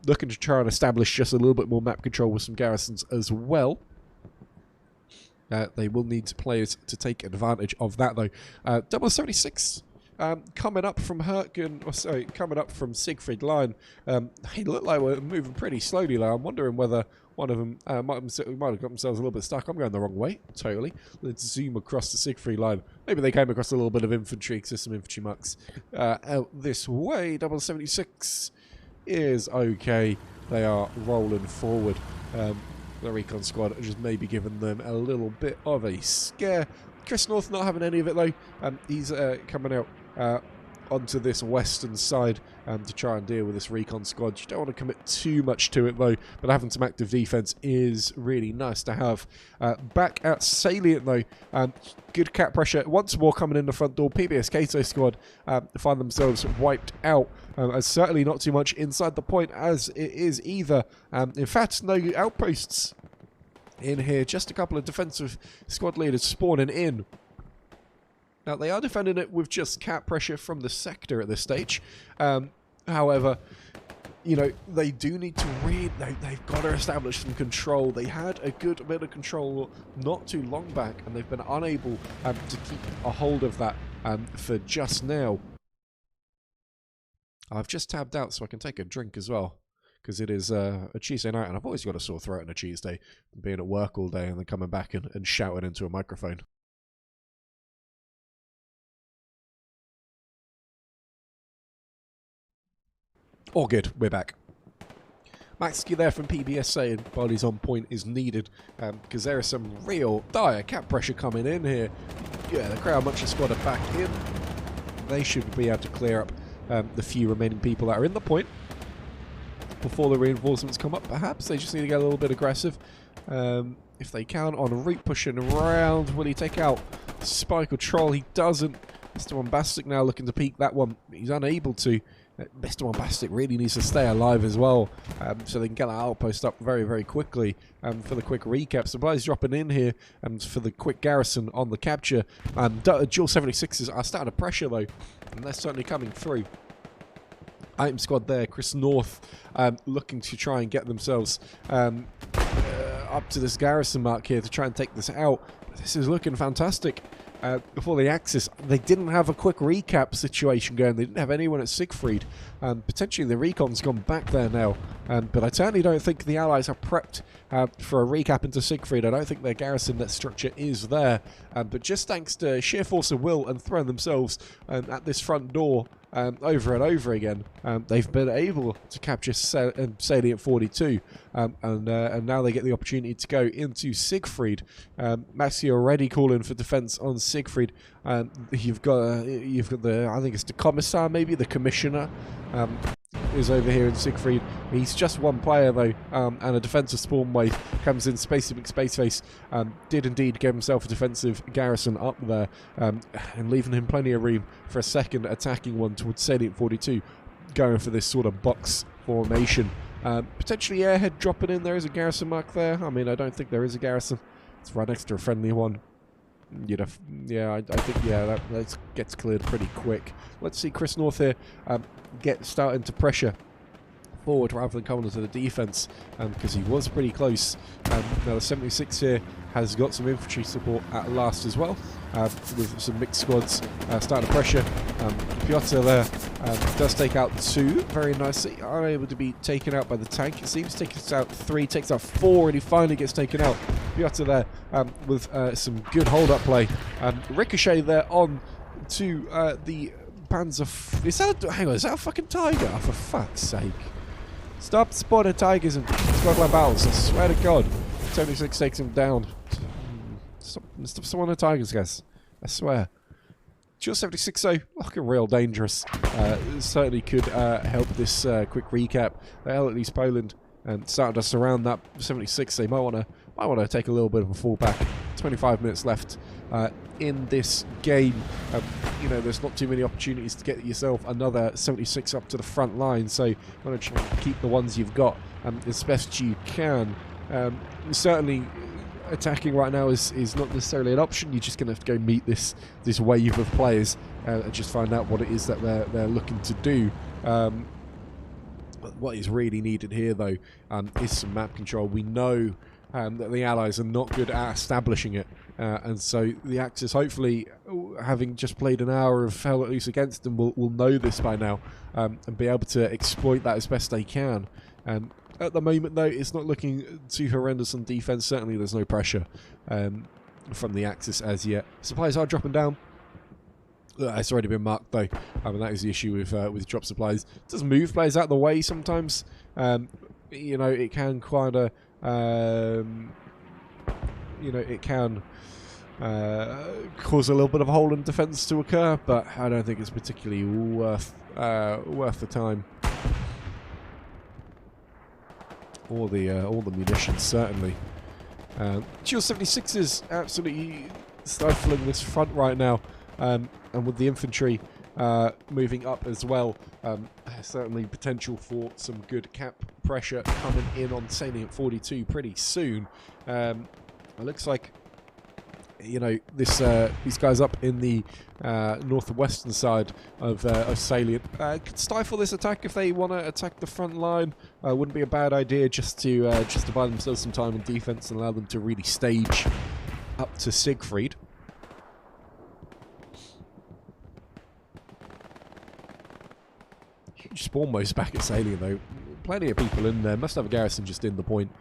looking to try and establish just a little bit more map control with some garrisons as well. They will need players to take advantage of that though. 076 coming up from coming up from Siegfried line. They look like we're moving pretty slowly though. I'm wondering whether one of them might have got themselves a little bit stuck. I'm going the wrong way, totally. Let's zoom across the Siegfried line. Maybe they came across a little bit of infantry, because there's some infantry mucks out this way. 076 is okay. They are rolling forward. The recon squad are just maybe giving them a little bit of a scare. Chris North not having any of it though. He's coming out onto this western side to try and deal with this recon squad. You don't want to commit too much to it though, but having some active defense is really nice to have. Back at Salient though, good cap pressure once more coming in the front door. PBS Kato squad find themselves wiped out. Certainly not too much inside the point as it is either. In fact, no outposts in here, just a couple of defensive squad leaders spawning in. Now, they are defending it with just cap pressure from the sector at this stage. However, you know, they do need to they've got to establish some control. They had a good bit of control not too long back, and they've been unable to keep a hold of that for just now. I've just tabbed out so I can take a drink as well, because it is a Tuesday night, and I've always got a sore throat on a Tuesday, being at work all day and then coming back and shouting into a microphone. All good, we're back. Maxky there from PBS saying bodies on point is needed, because there is some real dire cap pressure coming in here. Yeah, the Crowd Muncher squad are back in. They should be able to clear up the few remaining people that are in the point before the reinforcements come up. Perhaps they just need to get a little bit aggressive. If they can, on route pushing around. Will he take out Spike or Troll? He doesn't. Mr. Bombastic now looking to peek that one. He's unable to. Mr. Bombastic really needs to stay alive as well, so they can get that outpost up very, very quickly. For the quick recap, supplies dropping in here, and for the quick garrison on the capture. Dual 76s are starting to pressure though, and they're certainly coming through. Item squad there, Chris North looking to try and get themselves up to this garrison mark here to try and take this out. This is looking fantastic. Before the Axis, they didn't have a quick recap situation going. They didn't have anyone at Siegfried. Potentially the recon's gone back there now. But I certainly don't think the Allies are prepped for a recap into Siegfried. I don't think their garrison net structure is there. But just thanks to sheer force of will and throwing themselves at this front door over and over again, they've been able to capture Salient 42, and now they get the opportunity to go into Siegfried. Maxi already calling for defense on Siegfried. You've got the, I think it's the commissar, maybe the commissioner, is over here in Siegfried. He's just one player though, and a defensive spawn wave comes in. Spaceface did indeed give himself a defensive garrison up there, and leaving him plenty of room for a second attacking one towards Salient 42, going for this sort of box formation. Potentially airhead dropping in. There is a garrison mark there. I mean, I don't think there is a garrison. It's right next to a friendly one. Yeah, I think that gets cleared pretty quick. Let's see Chris North here get starting to pressure forward rather than coming into the defense, because he was pretty close. Now the 76 here has got some infantry support at last as well, with some mixed squads starting to pressure. Piotr there does take out 2 very nicely, unable to be taken out by the tank. It seems takes out 3, takes out 4, and he finally gets taken out. Piotr there with some good hold-up play. Ricochet there on to the Panzer. Hang on, is that a fucking tiger? Oh, for fuck's sake. Stop spawning tigers and squadline battles, I swear to God. 76 takes him down. Stop spawning tigers, guys. I swear. Just 76 though, looking real dangerous. Certainly could help this quick recap. They'll at least Poland starting to surround that 76. They might want to take a little bit of a fallback. 25 minutes left in this game. You know, there's not too many opportunities to get yourself another 76 up to the front line, so you want to try and keep the ones you've got as best you can. Certainly attacking right now is not necessarily an option. You're just going to have to go meet this wave of players and just find out what it is that they're looking to do. What is really needed here though is some map control. We know that the Allies are not good at establishing it, and so the Axis, hopefully, having just played an hour of Hell Let Loose against them, will know this by now and be able to exploit that as best they can. At the moment, though, it's not looking too horrendous on defense. Certainly, there's no pressure from the Axis as yet. Supplies are dropping down. It's already been marked, though, and that is the issue with drop supplies. It does move players out of the way sometimes. You know, it can kind of... you know, it can cause a little bit of a hole in defense to occur, but I don't think it's particularly worth the time or the munitions, certainly. Shield 76 is absolutely stifling this front right now, and with the infantry moving up as well, certainly potential for some good cap pressure coming in on Salient 42 pretty soon. It looks like, you know, these guys up in the northwestern side of Salient could stifle this attack if they want to attack the front line. Wouldn't be a bad idea just to buy themselves some time in defense and allow them to really stage up to Siegfried. Huge spawn most back at Salient though. Plenty of people in there. Must have a garrison just in the point.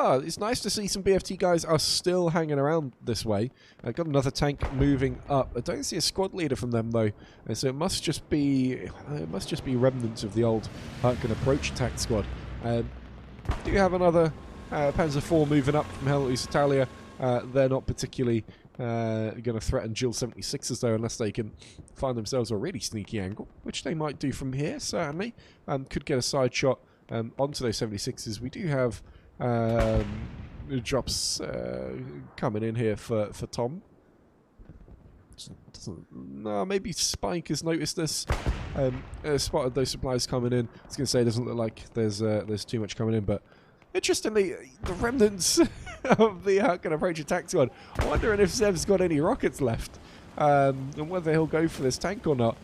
It's nice to see some BFT guys are still hanging around this way. I've got another tank moving up. I don't see a squad leader from them though, and so it must just be remnants of the old Harkin approach attack squad. Do you have another Panzer IV moving up from Hell Let Loose Italia? They're not particularly going to threaten Jill 76s though, unless they can find themselves a really sneaky angle, which they might do from here, certainly. Could get a side shot onto those 76s. We do have drops coming in here for Tom. No, maybe Spike has noticed this. Spotted those supplies coming in. I was going to say it doesn't look like there's too much coming in, but interestingly, the remnants of the Harkin approach attack squad. I'm wondering if Zev's got any rockets left, and whether he'll go for this tank or not.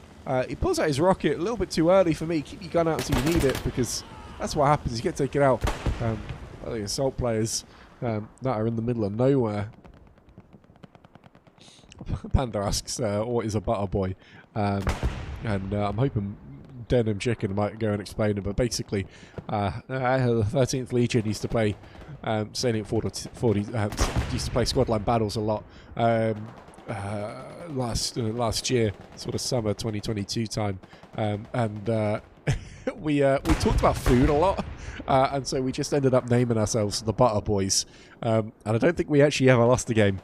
He pulls out his rocket a little bit too early for me. Keep your gun out until you need it, because that's what happens. You get taken out. The assault players that are in the middle of nowhere. Panda asks, what is a butter boy? And I'm hoping Denim Chicken might go and explain it, but basically, the 13th Legion used to play Salient 40 used to play squadline battles a lot last year, sort of summer 2022 time, and we talked about food a lot, and so we just ended up naming ourselves the Butter Boys, and I don't think we actually ever lost a game.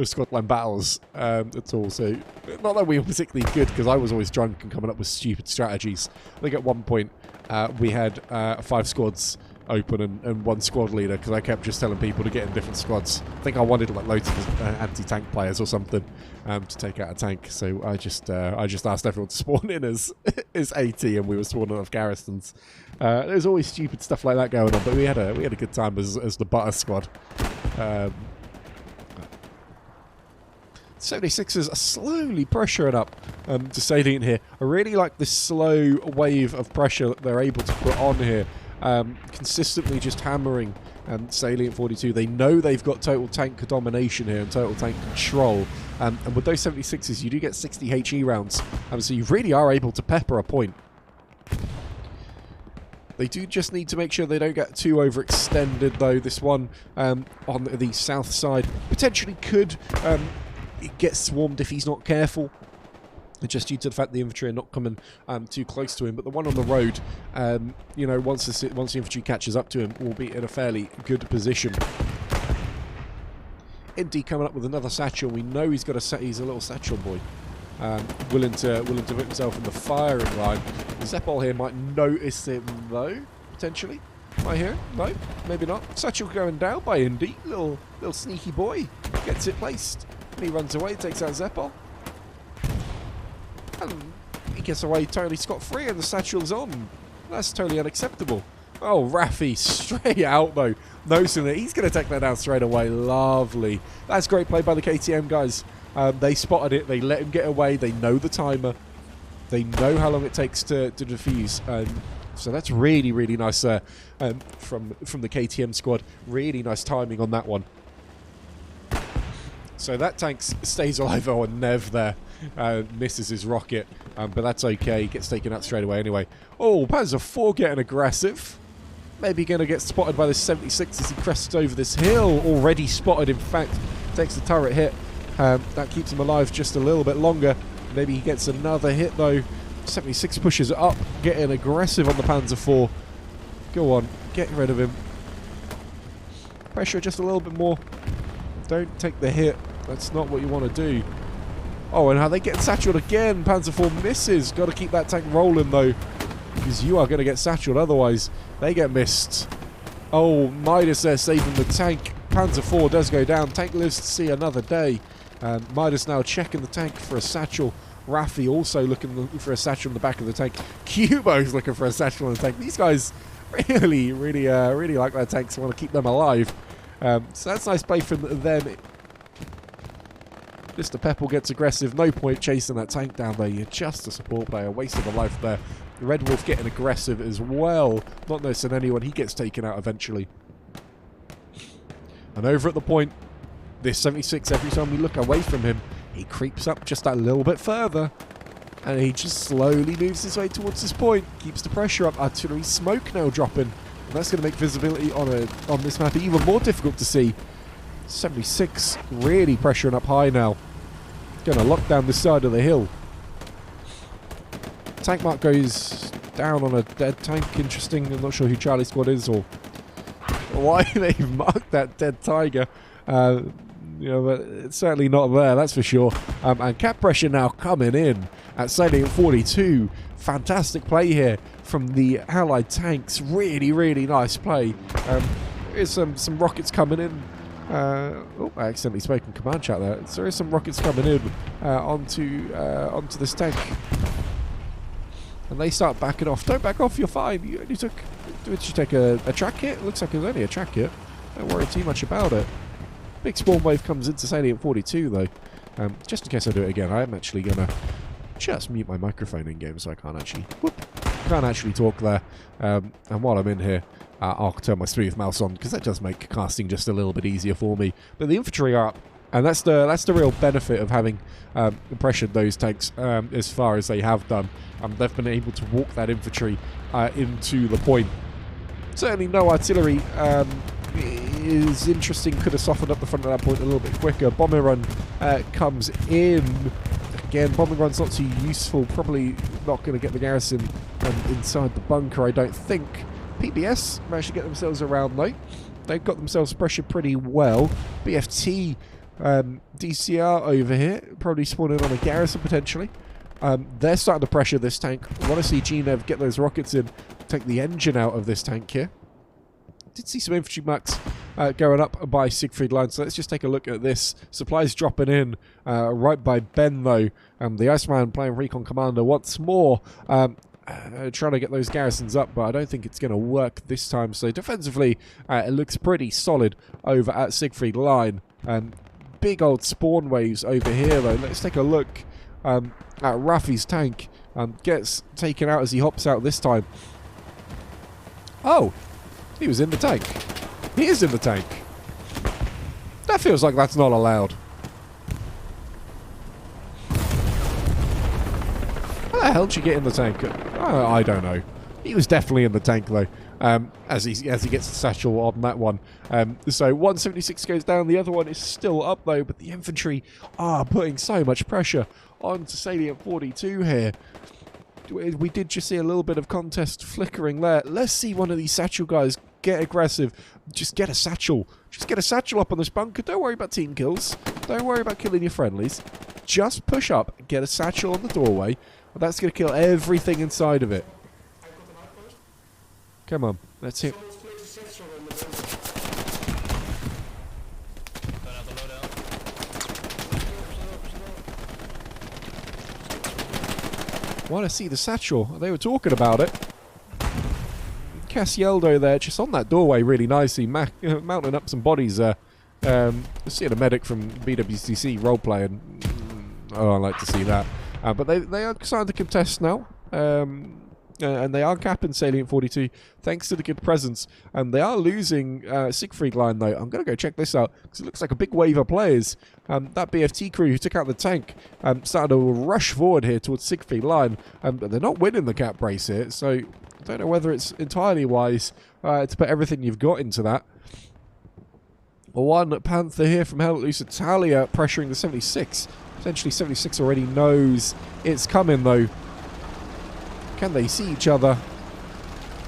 squad line battles at all. So not that we were particularly good, because I was always drunk and coming up with stupid strategies. I think at one point we had 5 squads open and 1 squad leader, because I kept just telling people to get in different squads. I think I wanted like loads of anti-tank players or something to take out a tank. So I just asked everyone to spawn in as AT, and we were spawning off garrisons. There's always stupid stuff like that going on, but we had a good time as the butter squad. 76ers are slowly pressuring up to Salient here. I really like this slow wave of pressure that they're able to put on here. Consistently just hammering Salient 42. They know they've got total tank domination here and total tank control. And with those 76ers, you do get 60 HE rounds. So you really are able to pepper a point. They do just need to make sure they don't get too overextended, though. This one on the south side potentially could get swarmed if he's not careful, just due to the fact the infantry are not coming too close to him. But the one on the road, you know, once the infantry catches up to him, will be in a fairly good position. Indy coming up with another satchel. We know he's got he's a little satchel boy. Willing to put himself in the firing line. Zeppol here might notice him though, potentially. Right here? No, maybe not. Satchel going down by Indy. Little sneaky boy. Gets it placed. And he runs away, takes out Zeppol. And he gets away totally scot-free, and the satchel's on. That's totally unacceptable. Oh, Raffi straight out though. Noticing that he's going to take that down straight away. Lovely. That's great play by the KTM guys. They spotted it. They let him get away. They know the timer. They know how long it takes to defuse. So that's really, really nice from the KTM squad. Really nice timing on that one. So that tank stays alive. Oh, and Nev there misses his rocket. But that's okay. He gets taken out straight away anyway. Oh, Panzer IV getting aggressive. Maybe going to get spotted by the 76 as he crests over this hill. Already spotted, in fact. Takes the turret hit. That keeps him alive just a little bit longer. Maybe he gets another hit though. 76 pushes it up, getting aggressive on the Panzer IV. Go on, get rid of him. Pressure just a little bit more. Don't take the hit. That's not what you want to do. Oh, and how they get satcheled again. Panzer IV misses. Got to keep that tank rolling though, because you are going to get satcheled otherwise. They get missed. Oh, Midas there saving the tank. Panzer IV does go down. Tank lives to see another day. Midas now checking the tank for a satchel. Raffi also looking for a satchel in the back of the tank. Cubo's looking for a satchel in the tank. These guys really like their tanks and want to keep them alive. So that's a nice play from them. Mr. Pepple gets aggressive. No point chasing that tank down there. You're just a support player. Waste of a life there. Red Wolf getting aggressive as well. Not noticing anyone. He gets taken out eventually. And over at the point, this 76, every time we look away from him, he creeps up just that little bit further. And he just slowly moves his way towards this point. Keeps the pressure up. Artillery smoke now dropping. And that's going to make visibility on this map even more difficult to see. 76 really pressuring up high now. Going to lock down this side of the hill. Tank mark goes down on a dead tank. Interesting. I'm not sure who Charlie Squad is or why they've marked that dead tiger. You know, but it's certainly not there, that's for sure. And cap pressure now coming in at Salient 42. Fantastic play here from the Allied tanks. Really nice play. There's some rockets coming in. Oh, I accidentally spoke in command chat there. So there is some rockets coming in onto this tank. And they start backing off. Don't back off, you're fine. You only took... Did you take a track hit? It looks like it was only a track hit. Don't worry too much about it. Big spawn wave comes into Salient 42 though. Just in case I do it again, I am actually going to just mute my microphone in game so I can't actually talk there. And while I'm in here, I'll turn my smooth mouse on because that does make casting just a little bit easier for me. But the infantry are up, and that's the real benefit of having pressured those tanks as far as they have done. They've been able to walk that infantry into the point. Certainly no artillery is interesting. Could have softened up the front of that point a little bit quicker. Bombing run comes in. Again, bombing run's not too useful. Probably not going to get the garrison inside the bunker, I don't think. PBS managed to get themselves around though. They've got themselves pressured pretty well. BFT DCR over here, probably spawning on a garrison potentially. They're starting to pressure this tank. I want to see Genev get those rockets in, take the engine out of this tank here. Did see some infantry mucks going up by Siegfried Line, so let's just take a look at this. Supplies dropping in right by Ben though. The Iceman playing Recon Commander once more, trying to get those garrisons up, but I don't think it's going to work this time. So defensively, it looks pretty solid over at Siegfried Line. Big old spawn waves over here though. Let's take a look at Rafi's tank. Gets taken out as he hops out this time. Oh! He was in the tank. He is in the tank. That feels like that's not allowed. How the hell did you get in the tank? I don't know. He was definitely in the tank though. As he gets the satchel on that one. So 176 goes down. The other one is still up though, but the infantry are putting so much pressure onto Salient 42 here. We did just see a little bit of contest flickering there. Let's see one of these satchel guys get aggressive. Just get a satchel. Just get a satchel up on this bunker. Don't worry about team kills. Don't worry about killing your friendlies. Just push up, get a satchel on the doorway. That's going to kill everything inside of it. Come on, let's hit. Want to see the satchel? They were talking about it. Casieldo there, just on that doorway, really nicely, mounting up some bodies. Seeing a medic from BWCC roleplaying. Oh, I like to see that. But they are starting to contest now. And they are capping Salient 42 thanks to the good presence. They are losing Siegfried Line though. I'm going to go check this out because it looks like a big wave of players. That BFT crew who took out the tank started to rush forward here towards Siegfried Line. But they're not winning the cap brace here, so I don't know whether it's entirely wise to put everything you've got into that. One Panther here from Hell Loose Italia pressuring the 76. Potentially 76 already knows it's coming though. Can they see each other?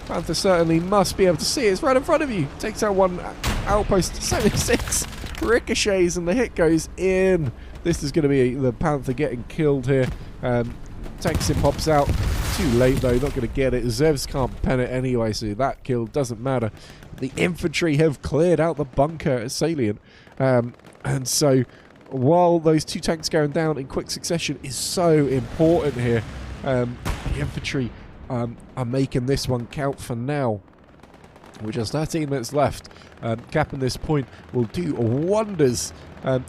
Panther certainly must be able to see it. It's right in front of you. Takes out one outpost. 76 ricochets and the hit goes in. This is going to be the Panther getting killed here. Takes him, pops out. Too late though, not going to get it. Zevs can't pen it anyway, so that kill doesn't matter. The infantry have cleared out the bunker at Salient. And so while those two tanks going down in quick succession is so important here, the infantry are making this one count for now. With just 13 minutes left, capping this point will do wonders.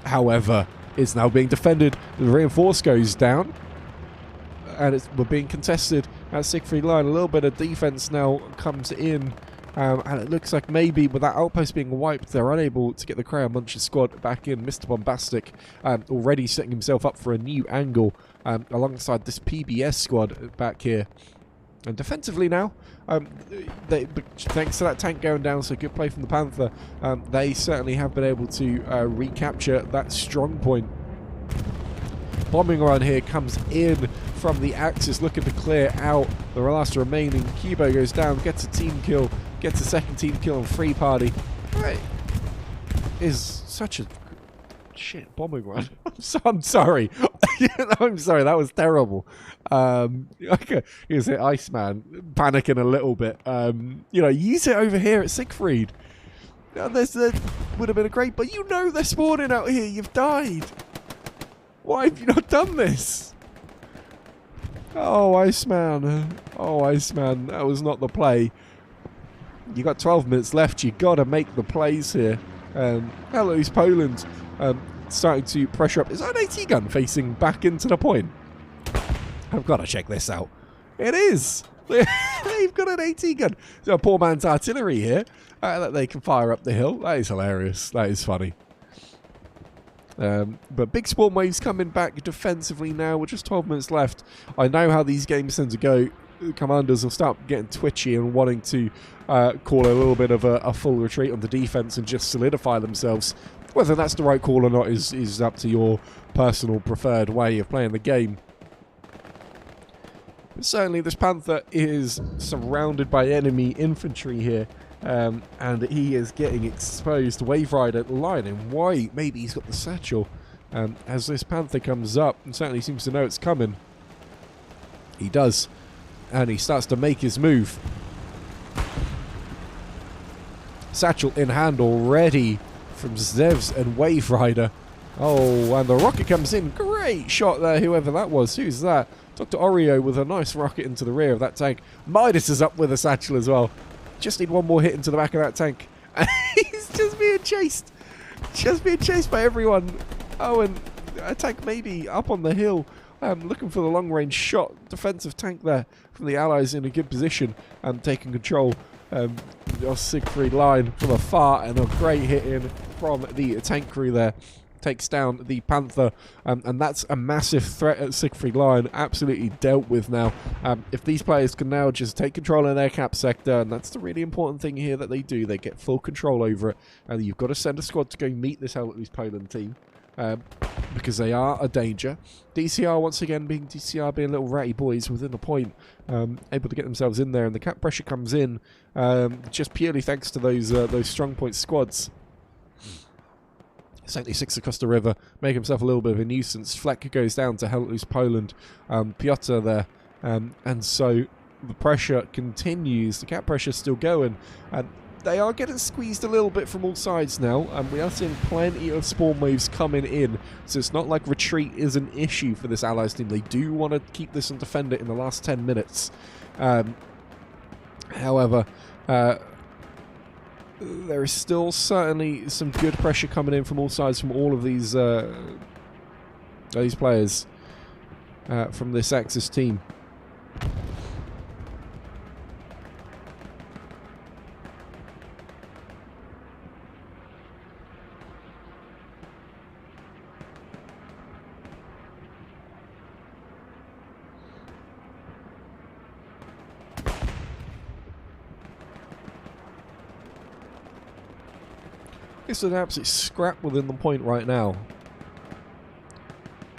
However, it's now being defended. The reinforce goes down, and we're being contested at Siegfried Line. A little bit of defense now comes in, and it looks like maybe with that outpost being wiped, they're unable to get the Crayon Muncher squad back in. Mr. Bombastic already setting himself up for a new angle alongside this PBS squad back here. And defensively now, thanks to that tank going down, so good play from the Panther, they certainly have been able to recapture that strong point. Bombing run here comes in from the Axis, looking to clear out the last remaining. Cubo goes down, gets a team kill, gets a second team kill on Free Party. Right. Is such a shit bombing run. I'm sorry. I'm sorry, that was terrible. Okay, here's it, Iceman panicking a little bit. Use it over here at Siegfried. Now, that would have been a great, but you know they're spawning out here. You've died. Why have you not done this? Oh, Iceman. Oh, Iceman. That was not the play. You got 12 minutes left. You got to make the plays here. Hello's Poland starting to pressure up. Is that an AT gun facing back into the point? I've got to check this out. It is. They've got an AT gun. So a poor man's artillery here that they can fire up the hill. That is hilarious. That is funny. But big spawn waves coming back defensively now with just 12 minutes left. I know how these games tend to go. Commanders will start getting twitchy and wanting to call a little bit of a full retreat on the defense and just solidify themselves. Whether that's the right call or not is up to your personal preferred way of playing the game. But certainly this Panther is surrounded by enemy infantry here. and he is getting exposed. Wave Rider lying in white. Maybe he's got the satchel. As this Panther comes up, and certainly seems to know it's coming. He does. And he starts to make his move. Satchel in hand already from Zevs and Wave Rider. Oh, and the rocket comes in. Great shot there, whoever that was. Who's that? Dr. Oreo with a nice rocket into the rear of that tank. Midas is up with a satchel as well. Just need one more hit into the back of that tank. He's just being chased. Just being chased by everyone. Oh, and a tank maybe up on the hill. Looking for the long-range shot. Defensive tank there from the Allies in a good position and taking control of Siegfried Line from afar, and a great hit in from the tank crew there. Takes down the Panther, and that's a massive threat at Siegfried Line, absolutely dealt with now. If these players can now just take control in their cap sector, and that's the really important thing here that they do, they get full control over it, and you've got to send a squad to go meet this Helletlose Poland team. Because they are a danger. DCR once again being a little ratty boys within the point, able to get themselves in there, and the cap pressure comes in just purely thanks to those strong point squads. 76 across the river, make himself a little bit of a nuisance. Fleck goes down to Helletlose Poland, Piotr there, and so the pressure continues. The cap pressure is still going, and they are getting squeezed a little bit from all sides now, and we are seeing plenty of spawn waves coming in, so it's not like retreat is an issue for this Allies team. They do want to keep this and defend it in the last 10 minutes. However, there is still certainly some good pressure coming in from all sides from all of these players from this Axis team. It's an absolute scrap within the point right now.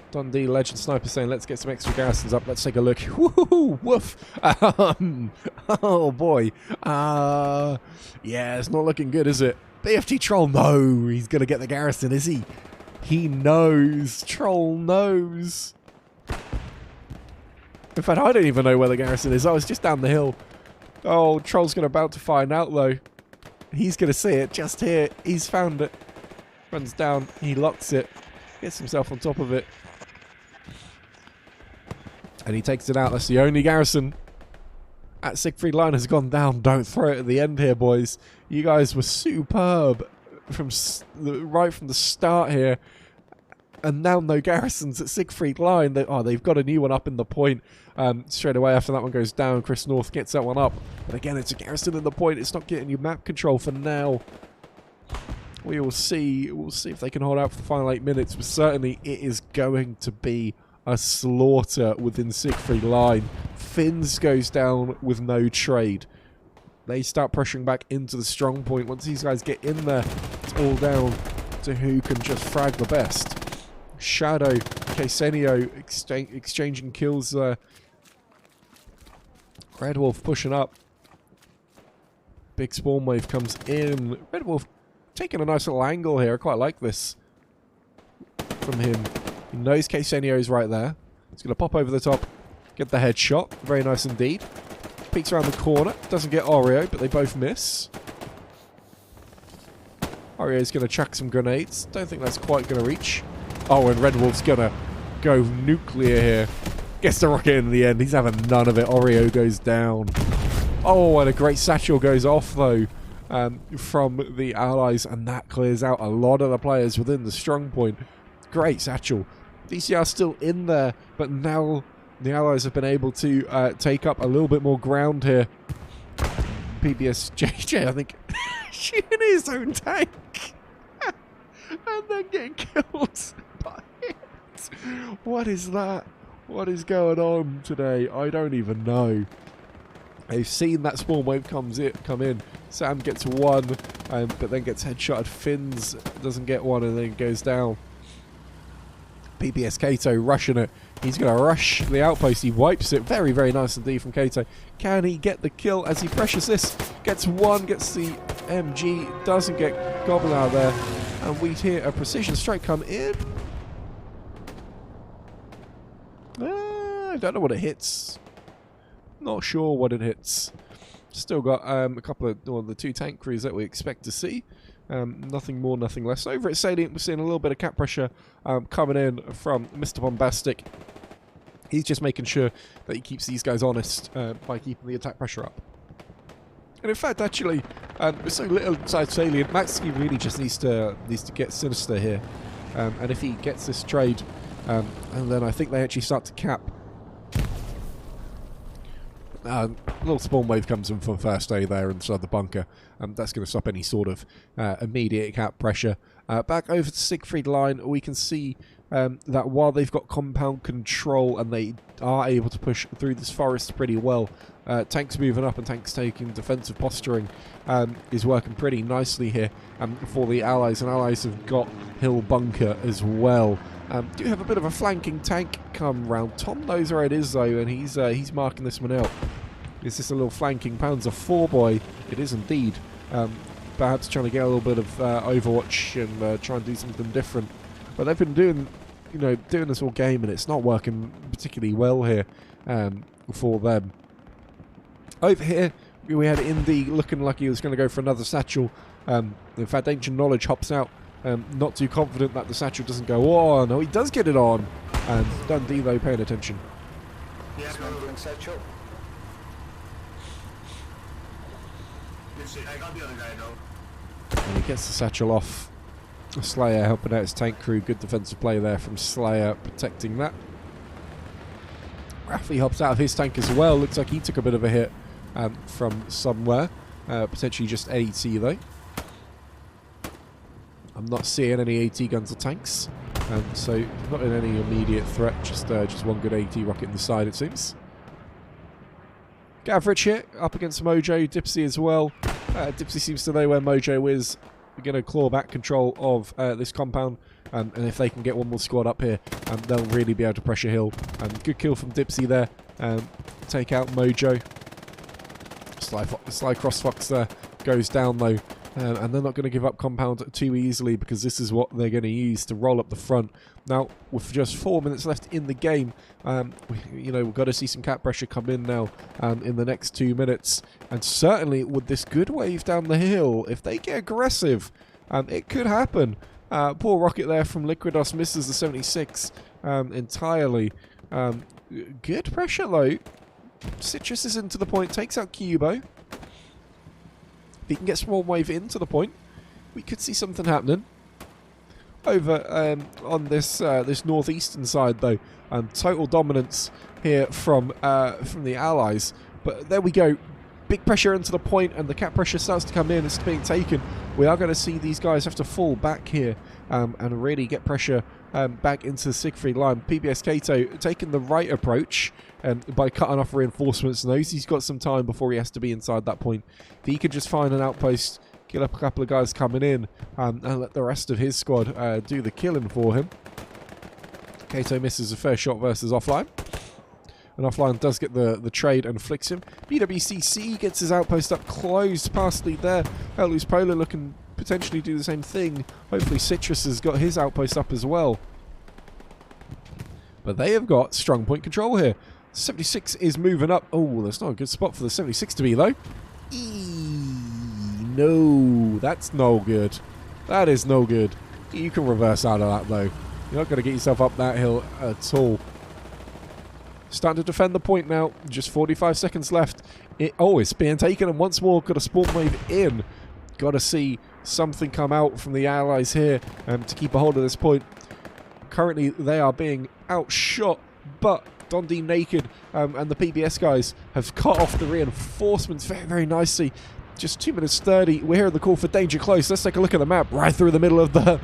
Dundee Legend Sniper saying, let's get some extra garrisons up. Let's take a look. Woohoo! Woof! Oh boy. Yeah, it's not looking good, is it? BFT Troll, no! He's going to get the garrison, is he? He knows. Troll knows. In fact, I don't even know where the garrison is. I was just down the hill. Oh, Troll's about to find out, though. He's going to see it just here. He's found it. Runs down. He locks it. Gets himself on top of it. And he takes it out. That's the only garrison. At Siegfried Line has gone down. Don't throw it at the end here, boys. You guys were superb from right from the start here. And now no garrisons at Siegfried Line. They've got a new one up in the point. Straight away after that one goes down, Chris North gets that one up. But again, it's a garrison in the point. It's not getting you map control for now. We will see. We'll see if they can hold out for the final 8 minutes. But certainly it is going to be a slaughter within Siegfried Line. Finns goes down with no trade. They start pressuring back into the strong point. Once these guys get in there, it's all down to who can just frag the best. Shadow, Ksenio exchanging kills there. Red Wolf pushing up. Big spawn wave comes in. Red Wolf taking a nice little angle here. I quite like this from him. He knows Ksenio is right there. He's going to pop over the top, get the headshot. Very nice indeed. Peeks around the corner. Doesn't get Oreo, but they both miss. Oreo's going to chuck some grenades. Don't think that's quite going to reach. Oh, and Red Wolf's going to go nuclear here. Gets the rocket in the end. He's having none of it. Oreo goes down. Oh, and a great satchel goes off, though, from the Allies. And that clears out a lot of the players within the strong point. Great satchel. DCR still in there, but now the Allies have been able to take up a little bit more ground here. PBS JJ, I think, shooting his own tank. And then getting killed by it. What is that? What is going on today? I don't even know. They've seen that spawn wave come in. Sam gets one, but then gets headshotted. Finns doesn't get one and then goes down. PBS Kato rushing it. He's going to rush the outpost. He wipes it. Very, very nice indeed from Kato. Can he get the kill as he pressures this? Gets one, gets the MG, doesn't get Goblin out of there. And we hear a precision strike come in. I don't know what it hits. Not sure what it hits. Still got a couple of the 2 tank crews that we expect to see. Nothing more, nothing less. Over at Salient, we're seeing a little bit of cap pressure coming in from Mr. Bombastic. He's just making sure that he keeps these guys honest by keeping the attack pressure up. And in fact, actually, with so little inside Salient, Maxi really just needs to get sinister here. And if he gets this trade, and then I think they actually start to cap. A little spawn wave comes in from first A there inside the bunker. That's going to stop any sort of immediate cap pressure. Back over to Siegfried line, we can see that while they've got compound control and they are able to push through this forest pretty well, tanks moving up and tanks taking defensive posturing is working pretty nicely here for the Allies. And Allies have got hill bunker as well. Do have a bit of a flanking tank come round. Tom knows where it is though, and he's marking this one out. Is this a little flanking Panzer IV boy? It is indeed. Perhaps trying to get a little bit of Overwatch and try and do something different. But they've been doing this all game, and it's not working particularly well here for them. Over here, we had Indy looking like he was going to go for another satchel. In fact, Ancient Knowledge hops out. Not too confident that the satchel doesn't go on. No, he does get it on. And Dundee, though, paying attention. Yeah, satchel. I got the other guy, though. And he gets the satchel off. Slayer helping out his tank crew. Good defensive play there from Slayer, protecting that. Raffy hops out of his tank as well. Looks like he took a bit of a hit from somewhere. Potentially just AT, though. I'm not seeing any AT guns or tanks, so not in any immediate threat. Just one good AT rocket in the side, it seems. Gavrich here, up against Mojo. Dipsy as well. Dipsy seems to know where Mojo is. We're going to claw back control of this compound, and if they can get one more squad up here, they'll really be able to pressure hill. Good kill from Dipsy there. Take out Mojo. Sly Crossfox there goes down though. And they're not going to give up compound too easily, because this is what they're going to use to roll up the front. Now, with just 4 minutes left in the game, we've got to see some cap pressure come in now in the next 2 minutes. And certainly with this good wave down the hill, if they get aggressive, it could happen. Poor rocket there from Liquidos misses the 76 entirely. Good pressure though. Citrus is into the point, takes out Cubo. If he can get Swarm Wave into the point, we could see something happening. Over on this this northeastern side, though, total dominance here from the Allies. But there we go. Big pressure into the point, and the cap pressure starts to come in. It's being taken. We are going to see these guys have to fall back here and really get pressure back into the Siegfried line. PBS Kato taking the right approach by cutting off reinforcements. Knows he's got some time before he has to be inside that point. If he could just find an outpost, kill up a couple of guys coming in, and let the rest of his squad do the killing for him. Kato misses a fair shot versus Offline. And Offline does get the trade and flicks him. BWCC gets his outpost up close, pastly there. Loose Polar looking potentially do the same thing. Hopefully Citrus has got his outpost up as well. But they have got strong point control here. 76 is moving up. Oh, that's not a good spot for the 76 to be, though. No, that's no good. That is no good. You can reverse out of that, though. You're not going to get yourself up that hill at all. Starting to defend the point now. Just 45 seconds left. It's being taken, and once more, got a spawn wave in. Got to see something come out from the Allies here to keep a hold of this point. Currently, they are being outshot, but Dundee Naked and the PBS guys have cut off the reinforcements very, very nicely. Just 2 minutes 30. We're hearing the call for danger close. Let's take a look at the map. Right through the middle of the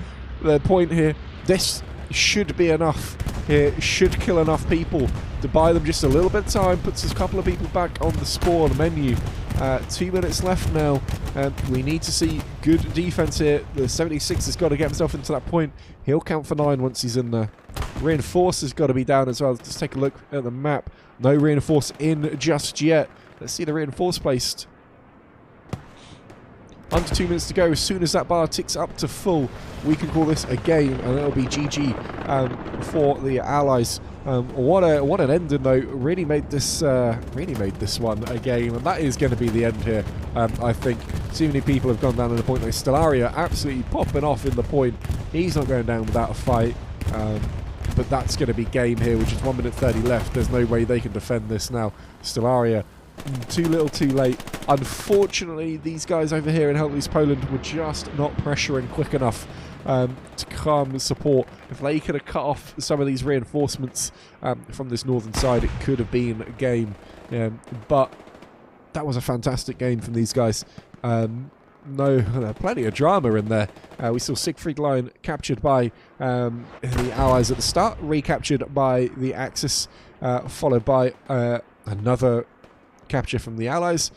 point here. This should be enough here. Should kill enough people to buy them just a little bit of time. Puts a couple of people back on the spawn menu. 2 minutes left now. We need to see good defense here. The 76 has got to get himself into that point. He'll count for 9 once he's in there. Reinforce has got to be down as well. Let's take a look at the map. No Reinforce in just yet. Let's see the Reinforce placed. Under 2 minutes to go. As soon as that bar ticks up to full, we can call this a game, and it'll be GG for the Allies. What an ending though! Really made this one a game, and that is going to be the end here. I think too many people have gone down to the point. Like Stellaria absolutely popping off in the point. He's not going down without a fight. But that's going to be game here, which is 1 minute 30 left. There's no way they can defend this now. Stellaria, too little, too late. Unfortunately, these guys over here in Help Loose Poland were just not pressuring quick enough to come support. If they could have cut off some of these reinforcements from this northern side, it could have been a game. But that was a fantastic game from these guys. Plenty of drama in there. We saw Siegfried Line captured by the Allies at the start, recaptured by the Axis, followed by another capture from the Allies.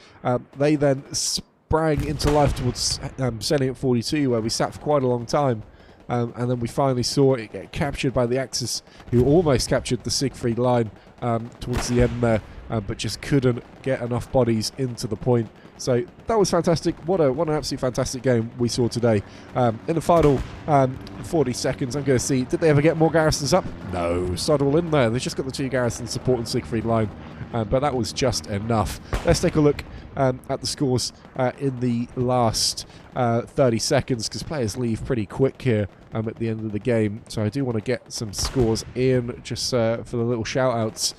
They then sprang into life towards Salient 42, where we sat for quite a long time. And then we finally saw it get captured by the Axis, who almost captured the Siegfried Line towards the end there, but just couldn't get enough bodies into the point. So that was fantastic. What an absolutely fantastic game we saw today. In the final 40 seconds, I'm going to see, did they ever get more garrisons up? No, sod all in there. They just got the 2 garrisons supporting Siegfried Line, but that was just enough. Let's take a look at the scores in the last 30 seconds, because players leave pretty quick here at the end of the game. So I do want to get some scores in just for the little shout-outs.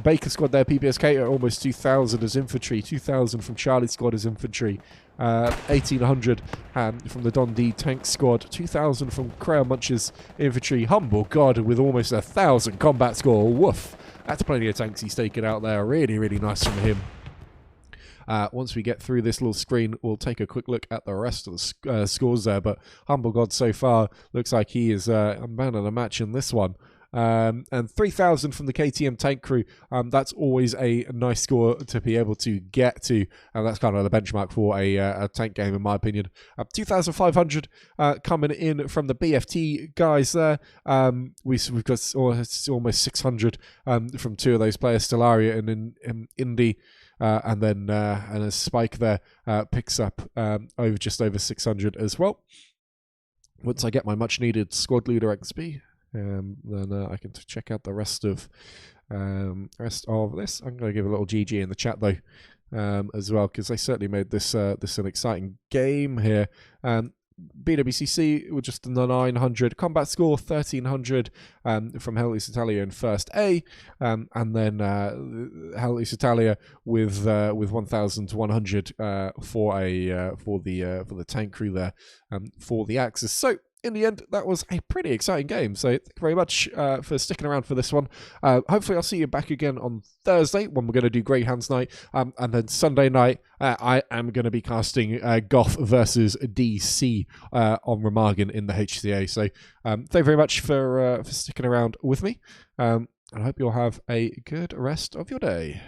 Baker squad there, PBSK are almost 2,000 as infantry, 2,000 from Charlie squad as infantry, 1,800 from the Don D tank squad, 2,000 from Crayon Munch's infantry. Humble God with almost 1,000 combat score. Woof. That's plenty of tanks he's taken out there. Really, really nice from him. Once we get through this little screen, we'll take a quick look at the rest of the scores there. But Humble God so far looks like he is a man of the match in this one. And 3,000 from the KTM tank crew. That's always a nice score to be able to get to, and that's kind of the benchmark for a tank game, in my opinion. 2,500 coming in from the BFT guys there. We've got almost 600 from 2 of those players, Stellaria and Indy. And then a Spike there picks up just over 600 as well. Once I get my much needed squad leader XP, then I can check out the rest of this. I'm going to give a little GG in the chat though, as well, because they certainly made this an exciting game here. BWCC with just the 900 combat score, 1,300 from Hell Loose Italia in first A, and then Hell Loose Italia with 1,100 for the tank crew there, for the Axis. So in the end, that was a pretty exciting game. So thank you very much for sticking around for this one. Hopefully I'll see you back again on Thursday when we're going to do Greyhounds night. And then Sunday night, I am going to be casting Goth versus DC on Remagen in the HCA. So thank you very much for sticking around with me. And I hope you'll have a good rest of your day.